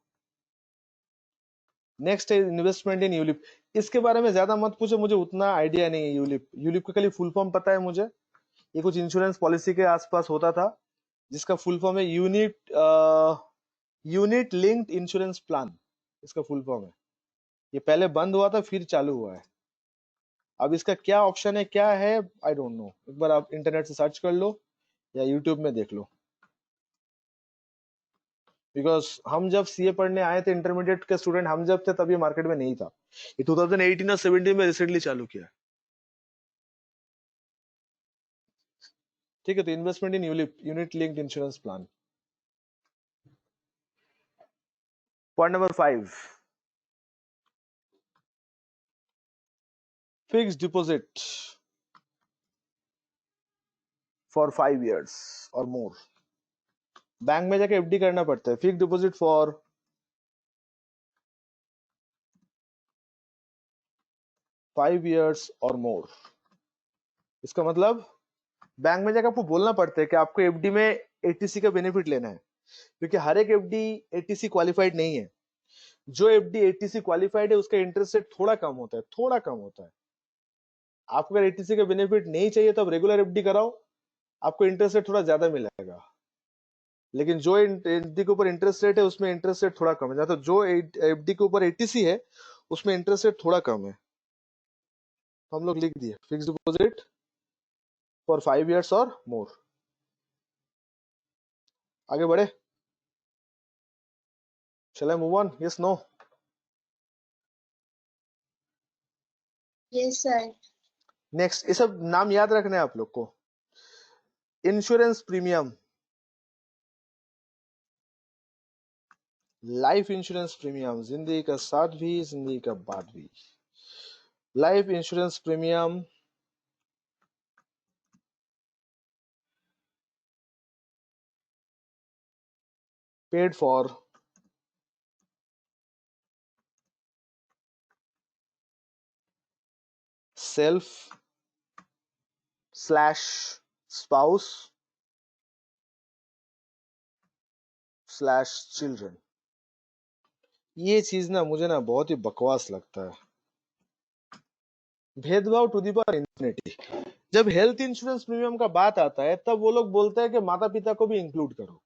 नेक्स्ट है इन्वेस्टमेंट इन यूलिप। इसके बारे में ज्यादा मत पूछो, मुझे उतना आइडिया नहीं है। यूलिप का खाली फुल फॉर्म पता है मुझे, ये कुछ इंश्योरेंस पॉलिसी के आसपास होता था, जिसका फुल फॉर्म है यूनिट लिंक्ड इंश्योरेंस प्लान, इसका फुल फॉर्म है। ये पहले बंद हुआ था फिर चालू हुआ है। अब इसका क्या ऑप्शन है, क्या है, आई डोंट नो। एक बार आप इंटरनेट से सर्च कर लो या यूट्यूब में देख लो। बिकॉज हम जब सीए पढ़ने आए थे, इंटरमीडिएट के स्टूडेंट हम जब थे, तब ये मार्केट में नहीं था। ये 2018 और 17 में रिसेंटली चालू किया है। ठीक है, तो investment in unit linked insurance plan. Point number 5, fixed deposit for 5 years और मोर। बैंक में जाके एफडी करना पड़ता है। फिक्स्ड डिपॉजिट फॉर 5 years और मोर। इसका मतलब बैंक में जाकर आपको बोलना पड़ता है कि आपको एफडी में एटीसी का बेनिफिट लेना है, क्योंकि हर एक एफडी एटीसी क्वालिफाइड नहीं है। जो एफडी एटीसी क्वालिफाइड है उसका इंटरेस्ट रेट थोड़ा कम होता है, थोड़ा कम होता है। आपको अगर एटीसी का बेनिफिट नहीं चाहिए तो आप रेगुलर एफडी कराओ, आपको इंटरेस्ट रेट थोड़ा ज्यादा मिलेगा। लेकिन जो एफडी के ऊपर इंटरेस्ट रेट है उसमें इंटरेस्ट रेट थोड़ा कम है। तो जो एफडी के ऊपर एटीसी है उसमें इंटरेस्ट रेट थोड़ा कम है। तो हम लोग लिख दिए फिक्स्ड डिपॉजिट फॉर 5 years और मोर। आगे बढ़े, shall I move on? Yes, no? Yes, sir. Next, ये सब नाम याद रखना है आप लोग को। Insurance premium, life insurance premium, जिंदगी का साथ भी जिंदगी का बाद भी। Life insurance premium paid for self slash spouse slash children. ये चीज ना मुझे ना बहुत ही बकवास लगता है। भेदभाव टू दी पावर इंफिनिटी। जब हेल्थ इंश्योरेंस प्रीमियम का बात आता है तब वो लोग बोलते हैं कि माता पिता को भी इंक्लूड करो,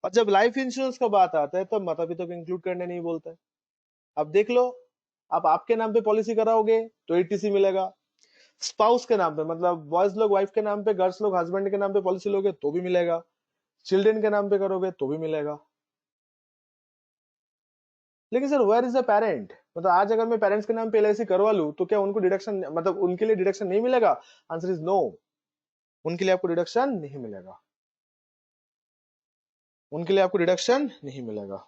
और जब लाइफ इंश्योरेंस का बात आता है तब माता पिता को इंक्लूड करने नहीं बोलता है। अब देख लो, आप आपके नाम पे पॉलिसी कराओगे तो एटीसी मिलेगा, स्पाउस के नाम पे मतलब बॉयज लोग वाइफ के नाम पे, गर्ल्स लोग हस्बैंड के नाम पे पॉलिसी लोगे तो भी मिलेगा, चिल्ड्रन के नाम पे करोगे तो भी मिलेगा। लेकिन sir where is the parent, मतलब आज अगर मैं पेरेंट्स के नाम पे एलआईसी करवा लूं तो क्या उनको डिडक्शन, मतलब उनके लिए डिडक्शन नहीं मिलेगा? आंसर इज नो, उनके लिए आपको डिडक्शन नहीं मिलेगा, उनके लिए आपको डिडक्शन नहीं मिलेगा।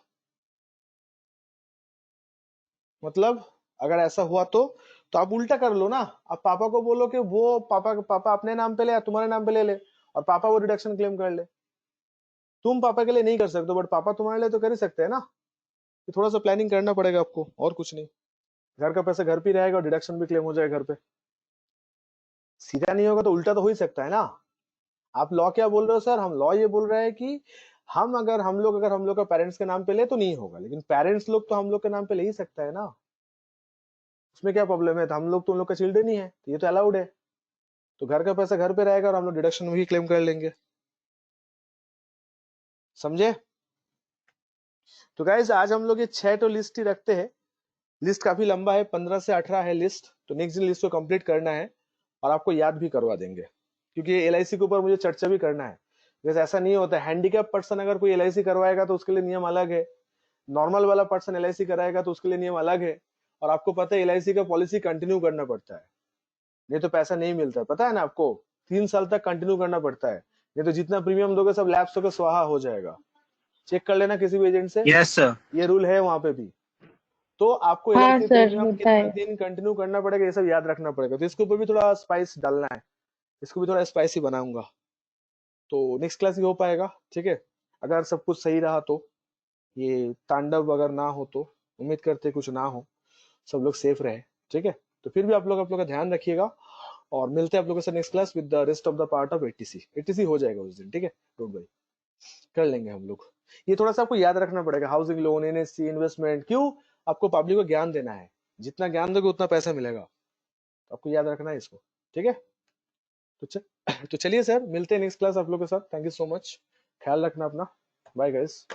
मतलब अगर ऐसा हुआ तो आप उल्टा कर लो ना, आप पापा को बोलो कि वो पापा अपने नाम पे ले या तुम्हारे नाम पे ले ले, और पापा वो डिडक्शन क्लेम कर ले। तुम पापा के लिए नहीं कर सकते बट पापा तुम्हारे लिए तो कर ही सकते हैं ना। तो थोड़ा सा प्लानिंग करना पड़ेगा आपको, और कुछ नहीं। घर का पैसा घर पे रहेगा और डिडक्शन भी क्लेम हो जाएगा घर पे। सीधा नहीं होगा तो उल्टा तो हो ही सकता है ना। आप लॉ क्या बोल रहे हो सर? हम लॉ ये बोल रहे हैं कि हम लोग का पेरेंट्स के नाम पे ले तो नहीं होगा, लेकिन पेरेंट्स लोग तो हम लोग के नाम पे ले ही सकता है ना, उसमें क्या प्रॉब्लम है? तो हम लोग तो उन लोग का चिल्ड्रन ही है, तो ये तो अलाउड है। तो घर का पैसा घर पे रहेगा और हम लोग डिडक्शन भी क्लेम कर लेंगे। समझे? तो गाइस आज हम लोग ये 6 तो लिस्ट ही रखते हैं। लिस्ट काफी लंबा है, 15 से 18 है लिस्ट। तो नेक्स्ट दिन लिस्ट को कंप्लीट करना है और आपको याद भी करवा देंगे, क्योंकि एलआईसी के ऊपर मुझे चर्चा भी करना है। जैसे ऐसा नहीं होता है हैंडीकैप पर्सन अगर कोई एलआईसी करवाएगा तो उसके लिए नियम अलग है, नॉर्मल वाला पर्सन एलआईसी कराएगा तो उसके लिए नियम अलग है। और आपको पता है एलआईसी का पॉलिसी कंटिन्यू करना पड़ता है, नहीं तो पैसा नहीं मिलता है, पता है ना आपको? 3 साल तक कंटिन्यू करना पड़ता है, नहीं तो जितना प्रीमियम दोगे सब लैप्स होकर स्वाहा हो जाएगा। चेक कर लेना किसी भी एजेंट से, यस सर। ये रूल है वहां पे भी। तो आपको हाँ एलआईसी सर, प्रीमियम होता कितना है। दिन कंटिन्यू करना पड़ेगा ये सब याद रखना पड़ेगा। तो इसके ऊपर भी थोड़ा स्पाइस डालना है, इसको भी थोड़ा स्पाइसी बनाऊंगा, तो नेक्स्ट क्लास ही हो पाएगा। ठीक है, अगर सब कुछ सही रहा तो, ये तांडव अगर ना हो तो, उम्मीद करते कुछ ना हो, सब लोग सेफ रहे। ठीक है, तो फिर भी आप लोग का ध्यान रखिएगा और मिलते हैं आप लोगों से next class with the rest of the part of ATC हो जाएगा उस दिन। ठीक है, डोंट वरी, कर लेंगे हम लोग। ये थोड़ा सा आपको याद रखना पड़ेगा, हाउसिंग लोन, एनएससी, इन्वेस्टमेंट। क्यों? आपको पब्लिक को ज्ञान देना है, जितना ज्ञान दोगे उतना पैसा मिलेगा, तो आपको याद रखना है इसको। ठीक है, तो चलिए सर, मिलते हैं नेक्स्ट क्लास आप लोग के साथ। थैंक यू सो मच, ख्याल रखना अपना, बाय गाइस।